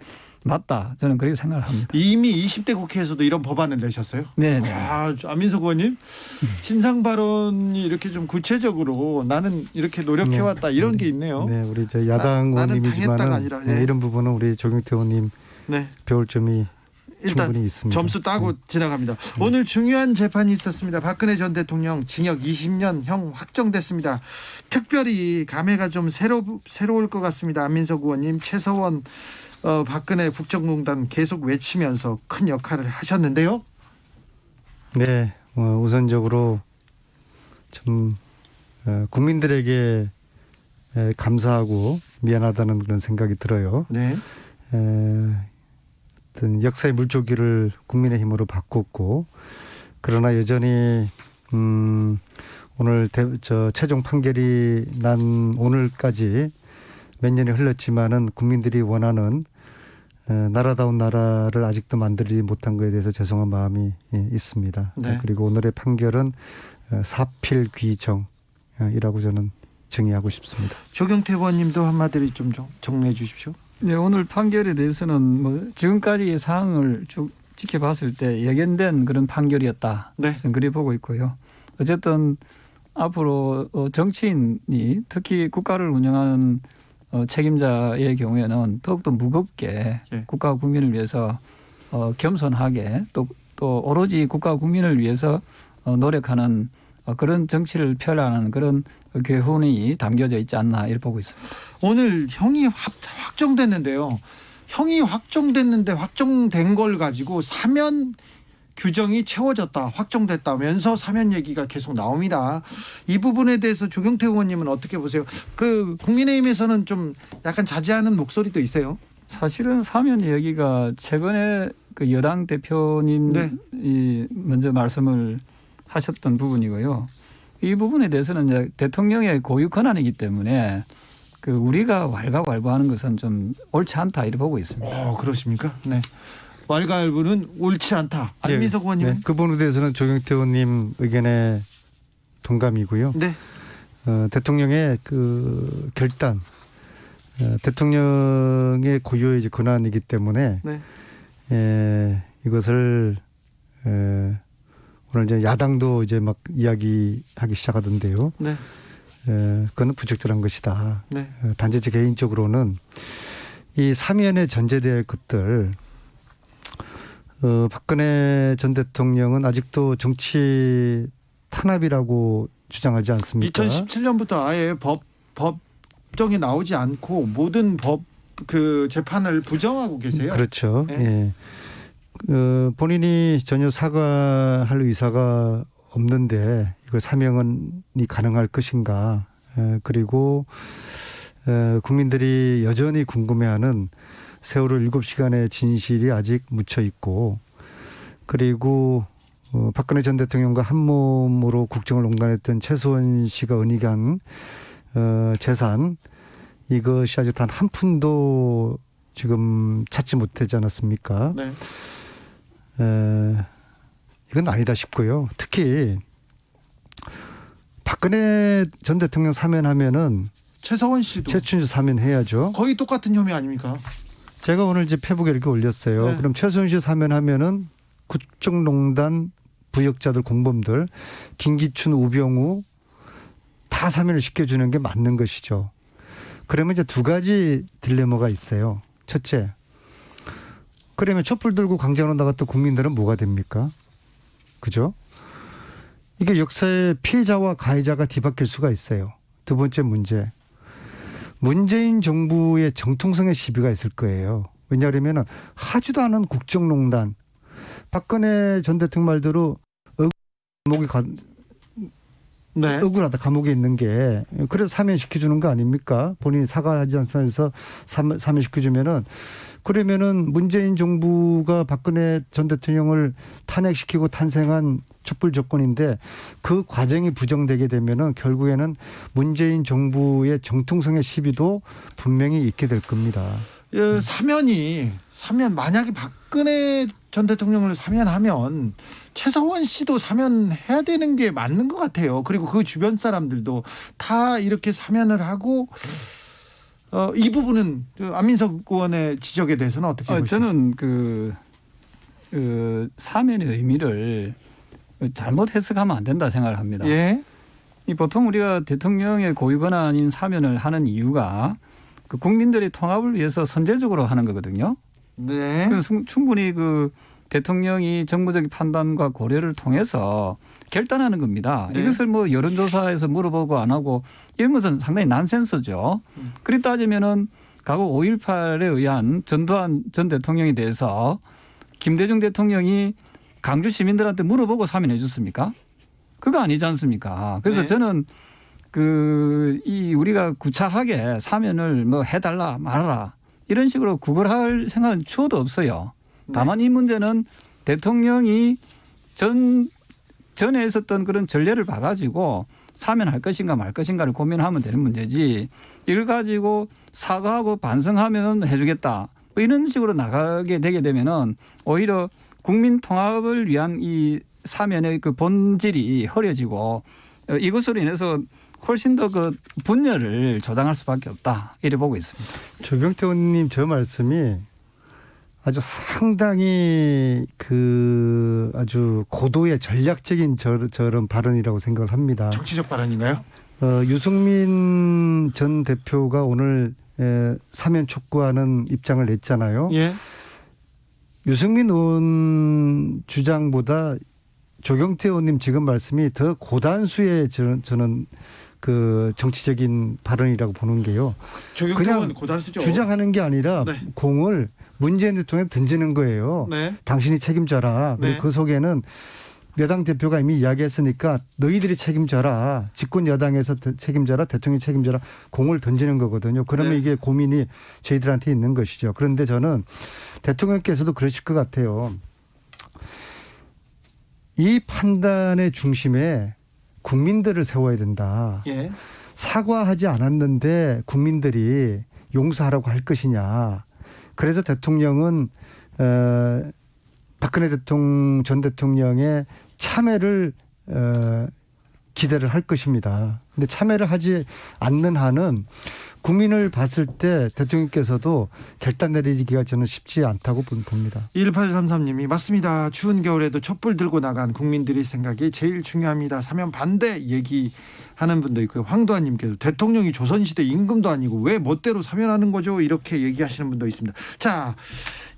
맞다. 저는 그렇게 생각을 합니다. 이미 20대 국회에서도 이런 법안을 내셨어요? 네, 네. 아, 안민석 의원님 신상 발언이 이렇게 좀 구체적으로 나는 이렇게 노력해왔다 이런 게 있네요. 네, 우리 저 야당 나는 의원님이지만은 당했다가 아니라, 예. 네, 이런 부분은 우리 조경태 의원님 네. 배울 점이 일단 충분히 있습니다. 점수 따고 지나갑니다. 오늘 중요한 재판이 있었습니다. 박근혜 전 대통령 징역 20년형 확정됐습니다. 특별히 감회가 좀 새로울 것 같습니다. 안민석 의원님, 최서원 박근혜 국정농단 계속 외치면서 큰 역할을 하셨는데요. 네, 우선적으로 좀 국민들에게 감사하고 미안하다는 그런 생각이 들어요. 네. 어떤 역사의 물줄기를 국민의힘으로 바꿨고 그러나 여전히 오늘 최종 판결이 난 오늘까지 몇 년이 흘렀지만은 국민들이 원하는 나라다운 나라를 아직도 만들지 못한 것에 대해서 죄송한 마음이 있습니다. 네. 그리고 오늘의 판결은 사필귀정이라고 저는 정의하고 싶습니다. 조경태 의원님도 한마디를 좀 정리해 주십시오. 네, 오늘 판결에 대해서는 뭐 지금까지의 사항을 쭉 지켜봤을 때 예견된 그런 판결이었다. 네. 저는 그리 보고 있고요. 어쨌든 앞으로 정치인이 특히 국가를 운영하는 책임자의 경우에는 더욱더 무겁게 예. 국가와 국민을 위해서 겸손하게 또 오로지 국가와 국민을 위해서 노력하는 그런 정치를 펼하는 그런 교훈이 담겨져 있지 않나 이렇게 보고 있습니다. 오늘 형이 확정됐는데요. 형이 확정됐는데 확정된 걸 가지고 사면 규정이 채워졌다, 확정됐다면서 사면 얘기가 계속 나옵니다. 이 부분에 대해서 조경태 의원님은 어떻게 보세요? 그 국민의힘에서는 좀 약간 자제하는 목소리도 있어요. 사실은 사면 얘기가 최근에 그 여당 대표님이 네. 먼저 말씀을 하셨던 부분이고요. 이 부분에 대해서는 이제 대통령의 고유 권한이기 때문에 그 우리가 왈가왈부하는 것은 좀 옳지 않다 이렇게 보고 있습니다. 그러십니까? 네. 왈가왈부는 옳지 않다. 안민석 의원님. 네, 그 부분에 대해서는 조경태 의원님 의견에 동감이고요. 네. 대통령의 그 결단, 대통령의 고유의 이제 권한이기 때문에 이것을 오늘 이제 야당도 이제 막 이야기하기 시작하던데요. 네. 그건 부적절한 것이다. 네. 단지 제 개인적으로는 이 사면에 전제될 것들, 박근혜 전 대통령은 아직도 정치 탄압이라고 주장하지 않습니까? 2017년부터 아예 법정에 나오지 않고 모든 그 재판을 부정하고 계세요. 그렇죠. 네. 예. 본인이 전혀 사과할 의사가 없는데 이거 사면이 가능할 것인가? 그리고 국민들이 여전히 궁금해하는 세월호 7시간의 진실이 아직 묻혀 있고, 그리고 박근혜 전 대통령과 한 몸으로 국정을 농단했던 최소원 씨가 은닉한 재산, 이것이 아직 단 한 푼도 지금 찾지 못하지 않았습니까? 네. 이건 아니다 싶고요. 특히 박근혜 전 대통령 사면하면은 최서원 씨도 최춘주 사면해야죠. 거의 똑같은 혐의 아닙니까? 제가 오늘 이제 페북에 이렇게 올렸어요. 네. 그럼 최순실 씨 사면하면은 국정농단 부역자들, 공범들, 김기춘, 우병우 다 사면을 시켜주는 게 맞는 것이죠. 그러면 이제 두 가지 딜레마가 있어요. 첫째, 그러면 촛불 들고 광장으로 나갔던 국민들은 뭐가 됩니까? 그죠? 이게 역사의 피해자와 가해자가 뒤바뀔 수가 있어요. 두 번째 문제, 문재인 정부의 정통성의 시비가 있을 거예요. 왜냐하면 하지도 않은 국정농단, 박근혜 전 대통령 말대로 네. 억울하다, 감옥에 있는 게. 그래서 사면시켜주는 거 아닙니까? 본인이 사과하지 않아서 사면시켜주면은, 그러면은 문재인 정부가 박근혜 전 대통령을 탄핵시키고 탄생한 촛불 정권인데 그 과정이 부정되게 되면은 결국에는 문재인 정부의 정통성의 시비도 분명히 있게 될 겁니다. 사면 만약에 박근혜 전 대통령을 사면하면 최서원 씨도 사면해야 되는 게 맞는 것 같아요. 그리고 그 주변 사람들도 다 이렇게 사면을 하고, 이 부분은 안민석 의원의 지적에 대해서는 어떻게 보십니까? 저는 그 사면의 의미를 잘못 해석하면 안 된다 생각을 합니다. 예. 이 보통 우리가 대통령의 고유 권한인 사면을 하는 이유가 그 국민들의 통합을 위해서 선제적으로 하는 거거든요. 네. 그래서 충분히 그 대통령이 정무적인 판단과 고려를 통해서 결단하는 겁니다. 네. 이것을 뭐 여론조사에서 물어보고 안 하고 이런 것은 상당히 난센스죠. 그리 따지면은 과거 5.18에 의한 전두환 전 대통령에 대해서 김대중 대통령이 강주 시민들한테 물어보고 사면해 줬습니까? 그거 아니지 않습니까? 그래서 네. 저는 이 우리가 구차하게 사면을 뭐 해달라 말아라 이런 식으로 구걸할 생각은 추호도 없어요. 다만 이 문제는 대통령이 전에 있었던 그런 전례를 봐가지고 사면할 것인가 말 것인가를 고민하면 되는 문제지, 이걸 가지고 사과하고 반성하면 해주겠다 뭐 이런 식으로 나가게 되게 되면은 오히려 국민 통합을 위한 이 사면의 그 본질이 흐려지고 이것으로 인해서 훨씬 더 그 분열을 조장할 수밖에 없다 이렇게 보고 있습니다. 조경태 의원님 저 말씀이 아주 상당히 그 아주 고도의 전략적인 저런 발언이라고 생각을 합니다. 정치적 발언인가요? 유승민 전 대표가 오늘 사면 촉구하는 입장을 냈잖아요. 예. 유승민 의원 주장보다 조경태 의원님 지금 말씀이 더 고단수의 저는 그 정치적인 발언이라고 보는 게요. 조경태 그냥 의원 고단수죠. 주장하는 게 아니라 네. 공을 문재인 대통령 던지는 거예요. 네. 당신이 책임져라. 그리고 네. 그 속에는 여당 대표가 이미 이야기했으니까 너희들이 책임져라. 집권 여당에서 책임져라. 대통령이 책임져라. 공을 던지는 거거든요. 그러면 네. 이게 고민이 저희들한테 있는 것이죠. 그런데 저는 대통령께서도 그러실 것 같아요. 이 판단의 중심에 국민들을 세워야 된다. 예. 사과하지 않았는데 국민들이 용서하라고 할 것이냐. 그래서 대통령은 박근혜 전 대통령의 참여를 기대를 할 것입니다. 근데 참여를 하지 않는 한은 국민을 봤을 때 대통령께서도 결단 내리기가 저는 쉽지 않다고 봅니다. 1833님이 맞습니다. 추운 겨울에도 촛불 들고 나간 국민들의 생각이 제일 중요합니다. 사면 반대 얘기하는 분도 있고요. 황도환님께서 대통령이 조선시대 임금도 아니고 왜 멋대로 사면하는 거죠? 이렇게 얘기하시는 분도 있습니다. 자,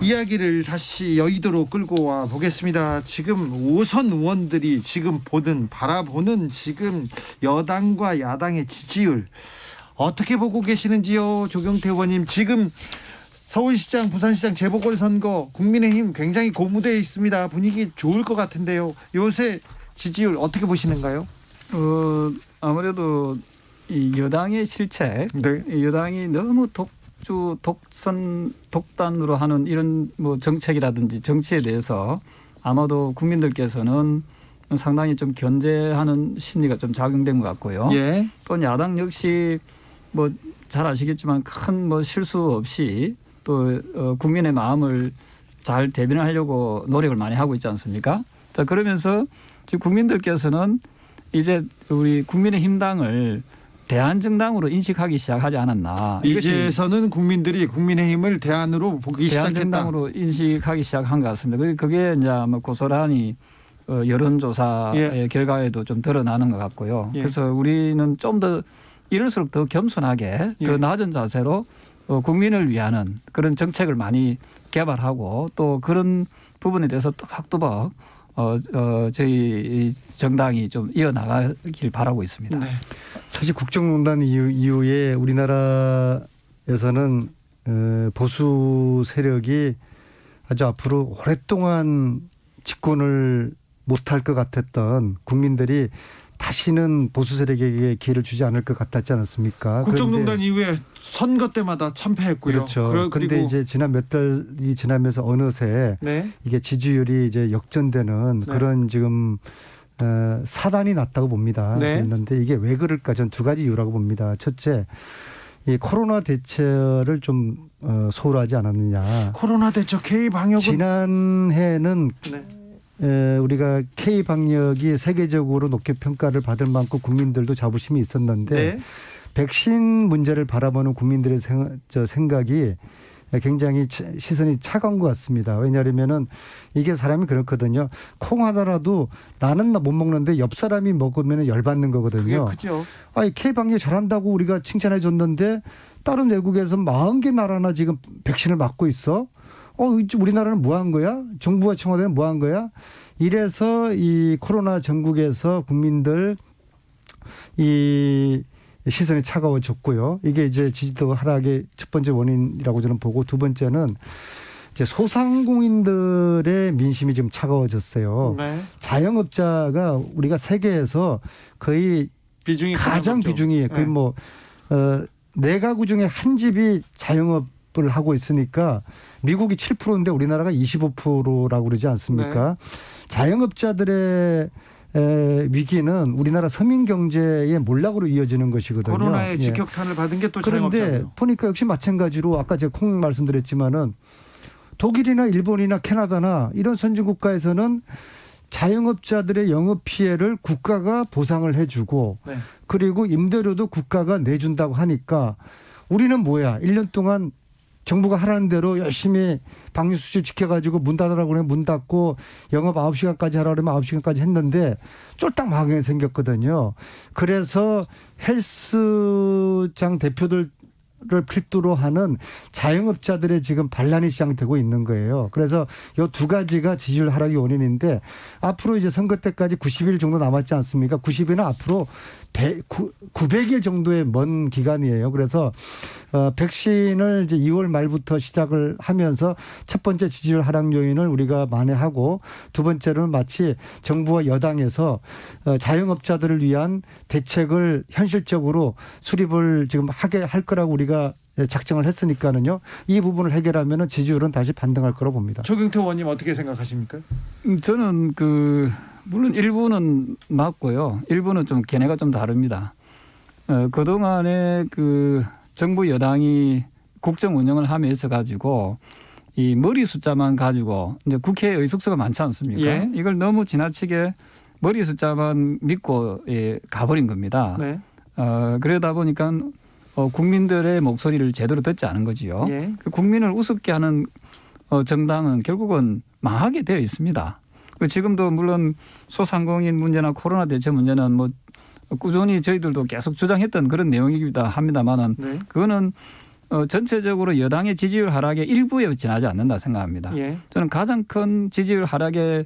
이야기를 다시 여의도로 끌고 와 보겠습니다. 지금 5선 의원들이 지금 바라보는 지금 여당과 야당의 지지율 어떻게 보고 계시는지요? 조경태 의원님, 지금 서울시장, 부산시장 재보궐선거 국민의힘 굉장히 고무되어 있습니다. 분위기 좋을 것 같은데요. 요새 지지율 어떻게 보시는가요? 아무래도 이 여당의 실책, 네. 이 여당이 너무 독단으로 하는 이런 뭐 정책이라든지 정치에 대해서 아마도 국민들께서는 상당히 좀 견제하는 심리가 좀 작용된 것 같고요. 예. 또 야당 역시 뭐 잘 아시겠지만 큰 뭐 실수 없이 또 국민의 마음을 잘 대변하려고 노력을 많이 하고 있지 않습니까? 자, 그러면서 지금 국민들께서는 이제 우리 국민의힘당을 대안정당으로 인식하기 시작하지 않았나. 이제서는 국민들이 국민의힘을 대안으로 보기 시작했다. 대안정당으로 인식하기 시작한 것 같습니다. 그게 이제 아마 고스란히 여론조사의 결과에도 좀 드러나는 것 같고요. 예. 그래서 우리는 좀 더 이럴수록 더 겸손하게 예. 더 낮은 자세로 국민을 위하는 그런 정책을 많이 개발하고 또 그런 부분에 대해서 또박또박 저희 정당이 좀 이어나가길 바라고 있습니다. 네. 사실 국정농단 이후에 우리나라에서는 보수 세력이 아주 앞으로 오랫동안 집권을 못할 것 같았던 국민들이 다시는 보수 세력에게 기회를 주지 않을 것 같았지 않았습니까? 국정농단 이후에 선거 때마다 참패했고요. 그렇죠. 그런데 이제 지난 몇 달이 지나면서 어느새 네. 이게 지지율이 이제 역전되는 네. 그런 지금 사단이 났다고 봅니다. 네. 그런데 이게 왜 그럴까? 전 두 가지 이유라고 봅니다. 첫째, 이 코로나 대처를 좀 소홀하지 않았느냐. 코로나 대처 K 방역은 지난해는 네. 우리가 K 방역이 세계적으로 높게 평가를 받을 만큼 국민들도 자부심이 있었는데 네. 백신 문제를 바라보는 국민들의 생각이 굉장히 시선이 차가운 것 같습니다. 왜냐하면은 이게 사람이 그렇거든요. 콩 하나라도 나는 못 먹는데 옆 사람이 먹으면 열받는 거거든요. 그게 크죠. 아니 K 방역 잘한다고 우리가 칭찬해 줬는데 다른 외국에서 40개 나라나 지금 백신을 맞고 있어. 우리나라는 뭐 한 거야? 정부와 청와대는 뭐 한 거야? 이래서 이 코로나 전국에서 국민들 이 시선이 차가워졌고요. 이게 이제 지지도 하락의 첫 번째 원인이라고 저는 보고 두 번째는 이제 소상공인들의 민심이 지금 차가워졌어요. 네. 자영업자가 우리가 세계에서 거의 비중이 가장 비중이 거의 네. 뭐 4가구 중에 한 집이 자영업을 하고 있으니까 미국이 7%인데 우리나라가 25%라고 그러지 않습니까? 네. 자영업자들의 위기는 우리나라 서민 경제의 몰락으로 이어지는 것이거든요. 코로나의 예. 직격탄을 받은 게 또 그런데 자영업자예요. 보니까 역시 마찬가지로 아까 제가 콩 말씀드렸지만은 독일이나 일본이나 캐나다나 이런 선진 국가에서는 자영업자들의 영업 피해를 국가가 보상을 해주고 네. 그리고 임대료도 국가가 내준다고 하니까 우리는 뭐야 1년 동안 정부가 하라는 대로 열심히 방역수칙 지켜가지고 문 닫으라고 그러면 문 닫고 영업 9시간까지 하라고 그러면 9시간까지 했는데 쫄딱 망하게 생겼거든요. 그래서 헬스장 대표들을 필두로 하는 자영업자들의 지금 반란이 시작되고 있는 거예요. 그래서 이 두 가지가 지지율 하락의 원인인데 앞으로 이제 선거 때까지 90일 정도 남았지 않습니까? 90일은 앞으로 900일 정도의 먼 기간이에요. 그래서 백신을 이제 2월 말부터 시작을 하면서 첫 번째 지지율 하락 요인을 우리가 만회하고 두 번째로는 마치 정부와 여당에서 자영업자들을 위한 대책을 현실적으로 수립을 지금 하게 할 거라고 우리가 작정을 했으니까는요. 이 부분을 해결하면 지지율은 다시 반등할 거라고 봅니다. 조경태 의원님 어떻게 생각하십니까? 저는 물론 일부는 맞고요. 일부는 좀 견해가 좀 다릅니다. 그동안에 정부 여당이 국정 운영을 하면서 가지고 이 머리 숫자만 가지고 이제 국회에 의석수가 많지 않습니까? 예. 이걸 너무 지나치게 머리 숫자만 믿고 가버린 겁니다. 네. 그러다 보니까 국민들의 목소리를 제대로 듣지 않은 거지요. 예. 국민을 우습게 하는 정당은 결국은 망하게 되어 있습니다. 지금도 물론 소상공인 문제나 코로나 대책 문제는 뭐 꾸준히 저희들도 계속 주장했던 그런 내용이기도 합니다만은 네. 그거는 전체적으로 여당의 지지율 하락의 일부에 지나지 않는다 생각합니다. 예. 저는 가장 큰 지지율 하락의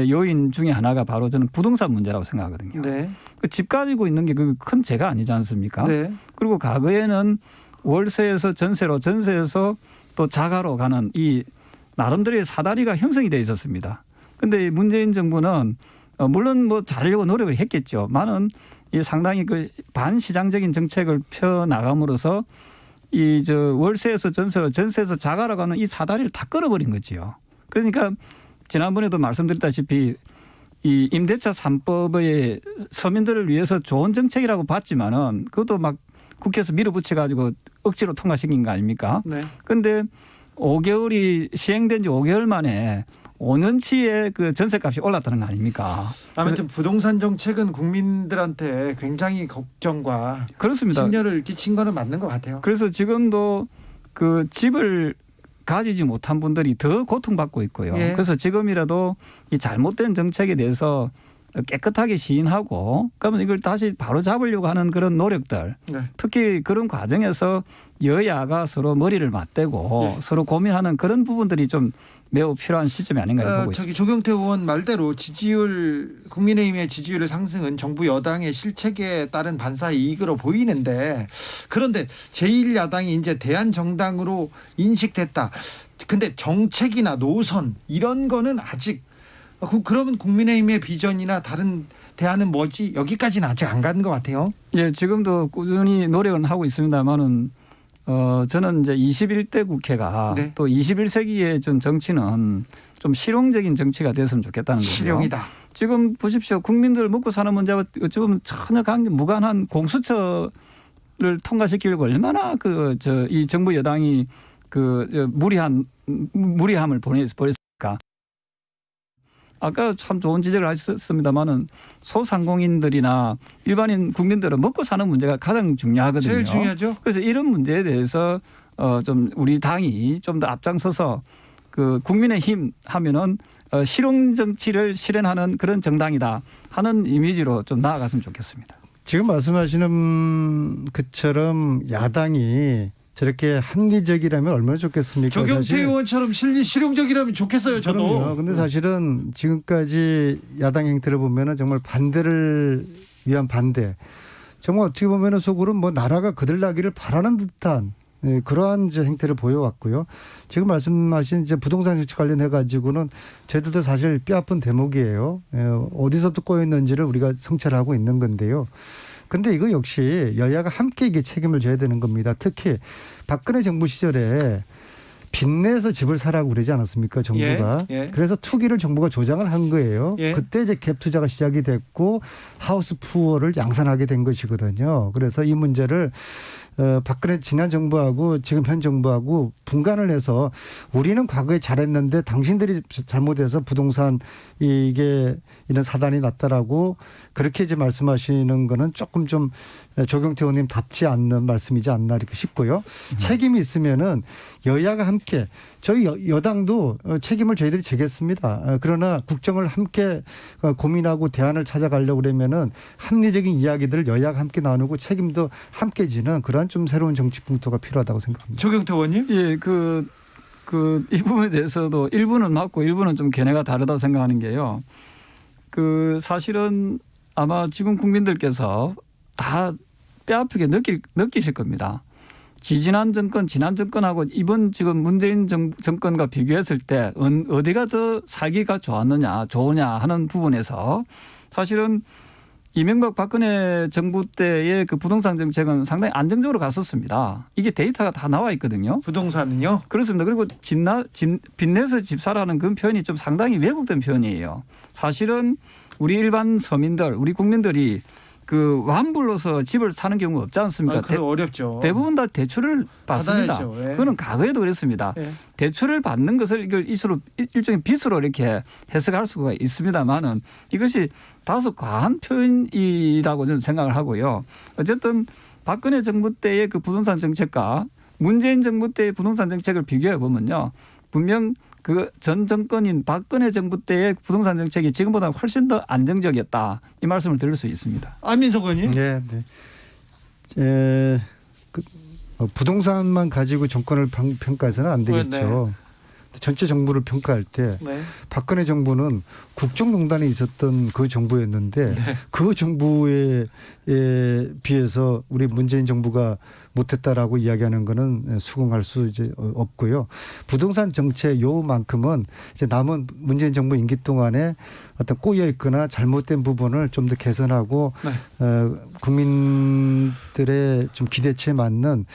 요인 중에 하나가 바로 저는 부동산 문제라고 생각하거든요. 네. 집 가지고 있는 게 그 큰 죄가 아니지 않습니까? 네. 그리고 과거에는 월세에서 전세로, 전세에서 또 자가로 가는 이 나름대로의 사다리가 형성이 돼 있었습니다. 그런데 문재인 정부는 물론 뭐 잘하려고 노력을 했겠죠. 많은 이 상당히 반시장적인 정책을 펴 나감으로써 월세에서 전세로, 전세에서 자가로 가는 이 사다리를 다 끊어버린 거지요. 그러니까 지난번에도 말씀드렸다시피 이 임대차 3법의 서민들을 위해서 좋은 정책이라고 봤지만은 그것도 막 국회에서 밀어붙여 가지고 억지로 통과시킨 거 아닙니까? 네. 그런데 5개월이 시행된 지 5개월 만에 5년치의 그 전세값이 올랐다는 거 아닙니까? 아무튼 부동산 정책은 국민들한테 굉장히 걱정과 그렇습니다. 심려를 끼친 거는 맞는 것 같아요. 그래서 지금도 집을 가지지 못한 분들이 더 고통받고 있고요. 예. 그래서 지금이라도 이 잘못된 정책에 대해서 깨끗하게 시인하고 그러면 이걸 다시 바로 잡으려고 하는 그런 노력들 네. 특히 그런 과정에서 여야가 서로 머리를 맞대고 서로 고민하는 그런 부분들이 좀 매우 필요한 시점이 아닌가 보고 있습니다. 조경태 의원 말대로 국민의힘의 지지율의 상승은 정부 여당의 실책에 따른 반사 이익으로 보이는데 그런데 제1야당이 이제 대한정당으로 인식됐다. 근데 정책이나 노선 이런 거는 아직 그러면 국민의힘의 비전이나 다른 대안은 뭐지? 여기까지는 아직 안 가는 것 같아요. 예, 지금도 꾸준히 노력은 하고 있습니다만은 저는 이제 21대 국회가 네. 또 21세기의 좀 정치는 좀 실용적인 정치가 됐으면 좋겠다는 거죠. 실용이다. 지금 보십시오. 국민들 먹고 사는 문제와 어찌 보면 전혀 무관한 공수처를 통과시키려고 얼마나 이 정부 여당이 무리함을 보냈을까. 아까 참 좋은 지적을 하셨습니다만은 소상공인들이나 일반인 국민들은 먹고 사는 문제가 가장 중요하거든요. 제일 중요하죠. 그래서 이런 문제에 대해서 좀 우리 당이 좀 더 앞장서서 국민의힘 하면은 실용 정치를 실현하는 그런 정당이다 하는 이미지로 좀 나아갔으면 좋겠습니다. 지금 말씀하시는 것처럼 야당이 저렇게 합리적이라면 얼마나 좋겠습니까? 조경태 의원처럼 실용적이라면 좋겠어요. 저도. 그런데 사실은 지금까지 야당 행태를 보면은 정말 반대를 위한 반대. 정말 어떻게 보면은 속으로 뭐 나라가 거들나기를 바라는 듯한 그러한 이제 행태를 보여왔고요. 지금 말씀하신 이제 부동산 정책 관련해 가지고는 저희들도 사실 뼈아픈 대목이에요. 어디서부터 꼬였는지를 우리가 성찰하고 있는 건데요. 근데 이거 역시 여야가 함께 이게 책임을 져야 되는 겁니다. 특히 박근혜 정부 시절에 빚내서 집을 사라고 그러지 않았습니까? 정부가. 예, 예. 그래서 투기를 정부가 조장을 한 거예요. 예. 그때 이제 갭 투자가 시작이 됐고 하우스 푸어를 양산하게 된 것이거든요. 그래서 이 문제를 박근혜 지난 정부하고 지금 현 정부하고 분간을 해서 우리는 과거에 잘했는데 당신들이 잘못해서 부동산 이게 이런 사단이 났다라고 그렇게 이제 말씀하시는 거는 조금 좀 조경태 의원님 답지 않는 말씀이지 않나 이렇게 싶고요. 책임이 있으면은 여야가 함께 저희 여당도 책임을 저희들이 지겠습니다. 그러나 국정을 함께 고민하고 대안을 찾아가려고 그러면은 합리적인 이야기들을 여야가 함께 나누고 책임도 함께 지는 그러한 좀 새로운 정치 풍토가 필요하다고 생각합니다. 조경태 의원님? 예, 이 부분에 대해서도 일부는 맞고 일부는 좀 견해가 다르다고 생각하는 게요. 사실은 아마 지금 국민들께서 다 뼈아프게 느끼실 겁니다. 지난 정권, 지난 정권하고 이번 지금 문재인 정권과 비교했을 때 어디가 더 살기가 좋으냐 하는 부분에서 사실은 이명박 박근혜 정부 때의 그 부동산 정책은 상당히 안정적으로 갔었습니다. 이게 데이터가 다 나와 있거든요. 부동산은요? 그렇습니다. 그리고 빚내서 집 사라는 그 표현이 좀 상당히 왜곡된 표현이에요. 사실은 우리 일반 서민들, 우리 국민들이 그 완불로서 집을 사는 경우가 없지 않습니까? 그럼 어렵죠. 대부분 다 대출을 받습니다. 받아야죠. 예. 그거는 과거에도 그랬습니다. 예. 대출을 받는 것을 이걸 일종의 빚으로 이렇게 해석할 수가 있습니다만은 이것이 다소 과한 표현이라고 저는 생각을 하고요. 어쨌든 박근혜 정부 때의 그 부동산 정책과 문재인 정부 때의 부동산 정책을 비교해 보면요. 분명 그 전 정권인 박근혜 정부 때의 부동산 정책이 지금보다 훨씬 더 안정적이었다. 이 말씀을 드릴 수 있습니다. 안민석 의원님. 네, 네. 부동산만 가지고 정권을 평가해서는 안 되겠죠. 전체 정부를 평가할 때 네. 박근혜 정부는 국정농단에 있었던 그 정부였는데 그 정부에 비해서 우리 문재인 정부가 못했다라고 이야기하는 거는 수긍할 수 이제 없고요. 부동산 정책 요만큼은 이제 남은 문재인 정부 임기 동안에 어떤 꼬여 있거나 잘못된 부분을 좀 더 개선하고 국민들의 좀 기대치에 맞는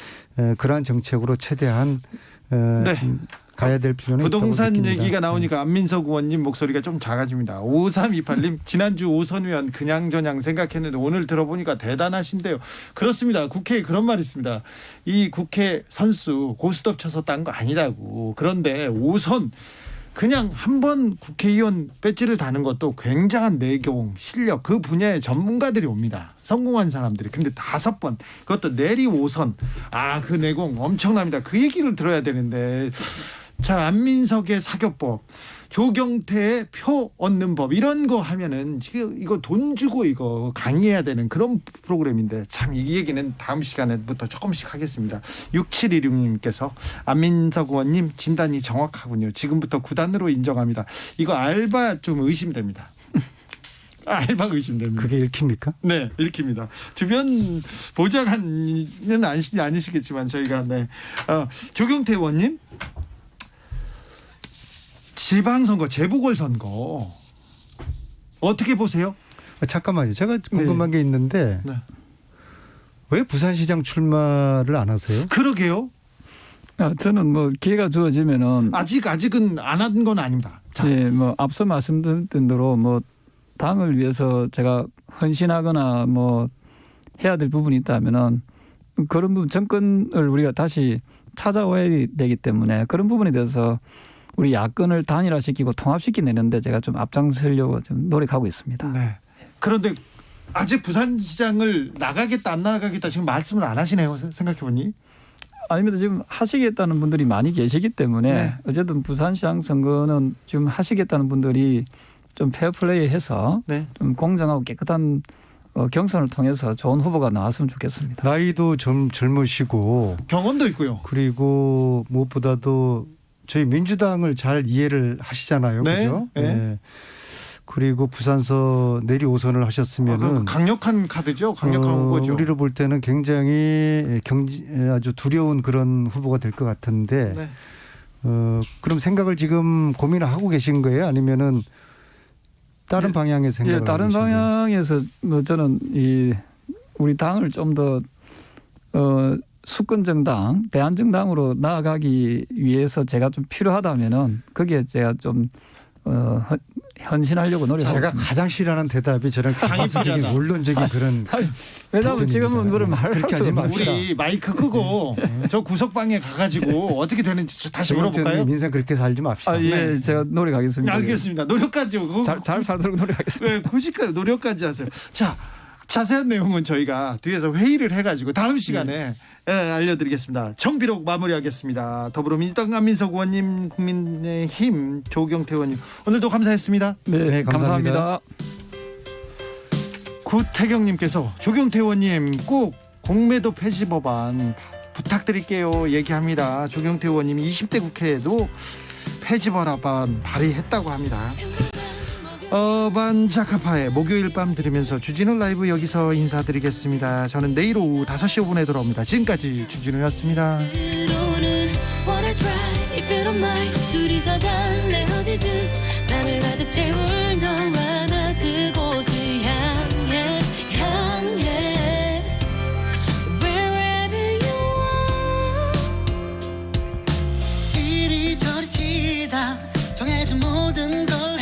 그러한 정책으로 최대한 좀 가야 될 필요는 부동산 있다고 느낍니다. 얘기가 나오니까 안민석 의원님 목소리가 좀 작아집니다. 5328님 지난주 오선 의원 그냥저냥 생각했는데 오늘 들어보니까 대단하신데요. 그렇습니다. 국회에 그런 말이 있습니다. 이 국회 선수 고스톱 쳐서 딴 거 아니라고. 그런데 오선 그냥 한번 국회의원 배지를 다는 것도 굉장한 내공, 실력 그 분야의 전문가들이 옵니다. 성공한 사람들이. 근데 5번 그것도 내리 5선. 그 내공 엄청납니다. 그 얘기를 들어야 되는데 자 안민석의 사교법 조경태의 표 얻는 법 이런 거 하면은 지금 이거 돈 주고 이거 강의해야 되는 그런 프로그램인데 참 이 얘기는 다음 시간에부터 조금씩 하겠습니다. 6716님께서 안민석 의원님 진단이 정확하군요. 지금부터 9단으로 인정합니다. 이거 알바 좀 의심됩니다. 알바 의심됩니다. 그게 읽힙니까? 네, 읽힙니다. 주변 보좌관은 아니시겠지만 저희가 조경태 의원님 지방선거, 재보궐선거 어떻게 보세요? 잠깐만요. 제가 궁금한 게 있는데 왜 부산시장 출마를 안 하세요? 그러게요. 저는 뭐 기회가 주어지면은 아직은 안 한 건 아닙니다. 자. 예, 뭐 앞서 말씀드린 대로 뭐 당을 위해서 제가 헌신하거나 뭐 해야 될 부분이 있다면은 그런 부분 정권을 우리가 다시 찾아와야 되기 때문에 그런 부분에 대해서 우리 야권을 단일화시키고 통합시키내는데 제가 좀 앞장서려고 좀 노력하고 있습니다. 네. 그런데 아직 부산시장을 나가겠다 안 나가겠다 지금 말씀을 안 하시네요. 생각해보니. 아닙니다. 지금 하시겠다는 분들이 많이 계시기 때문에 어쨌든 부산시장 선거는 지금 하시겠다는 분들이 좀 페어플레이해서 좀 공정하고 깨끗한 경선을 통해서 좋은 후보가 나왔으면 좋겠습니다. 나이도 젊으시고 경험도 있고요. 그리고 무엇보다도 저희 민주당을 잘 이해를 하시잖아요. 그죠? 네. 그리고 부산서 내리 5선을 하셨으면은 강력한 카드죠. 강력한 후보죠. 우리로 볼 때는 굉장히 아주 두려운 그런 후보가 될 것 같은데 그럼 생각을 지금 고민을 하고 계신 거예요? 아니면은 다른 방향의 생각을 하고 다른 계신 거예요? 방향에서 뭐 저는 우리 당을 좀 더 수권정당, 대한정당으로 나아가기 위해서 제가 좀 필요하다면은 거기에 제가 좀 헌신하려고 노력하고 제가 있습니다. 가장 싫어하는 대답이 저런 가부적인 원론적인 그런 왜냐하면 지금은 그런 말을 그렇게 할 하지 수가 맙시다. 우리 마이크 끄고 저 구석방에 가가지고 어떻게 되는지 다시 물어볼까요? 민생 그렇게 살지 맙시다. 예, 제가 노력하겠습니다. 알겠습니다. 노력까지 잘 살도록 노력하겠습니다. 네, 90까지 노력까지 하세요. 자, 자세한 내용은 저희가 뒤에서 회의를 해가지고 다음 시간에 알려드리겠습니다. 정비록 마무리하겠습니다. 더불어민주당 안민석 의원님, 국민의힘 조경태 의원님 오늘도 감사했습니다. 네, 감사합니다. 구태경님께서 조경태 의원님 꼭 공매도 폐지 법안 부탁드릴게요 얘기합니다. 조경태 의원님이 20대 국회에도 폐지 법안 발의했다고 합니다. 어반자카파의 목요일 밤 들으면서 주진우 라이브 여기서 인사드리겠습니다. 저는 내일 오후 5시 5분에 돌아옵니다. 지금까지 주진우였습니다. 둘이서 달래 어디든 맘을 가득 채울 너와 나 그곳을 향해 Wherever you are 이리저리 튀다 정해진 모든 걸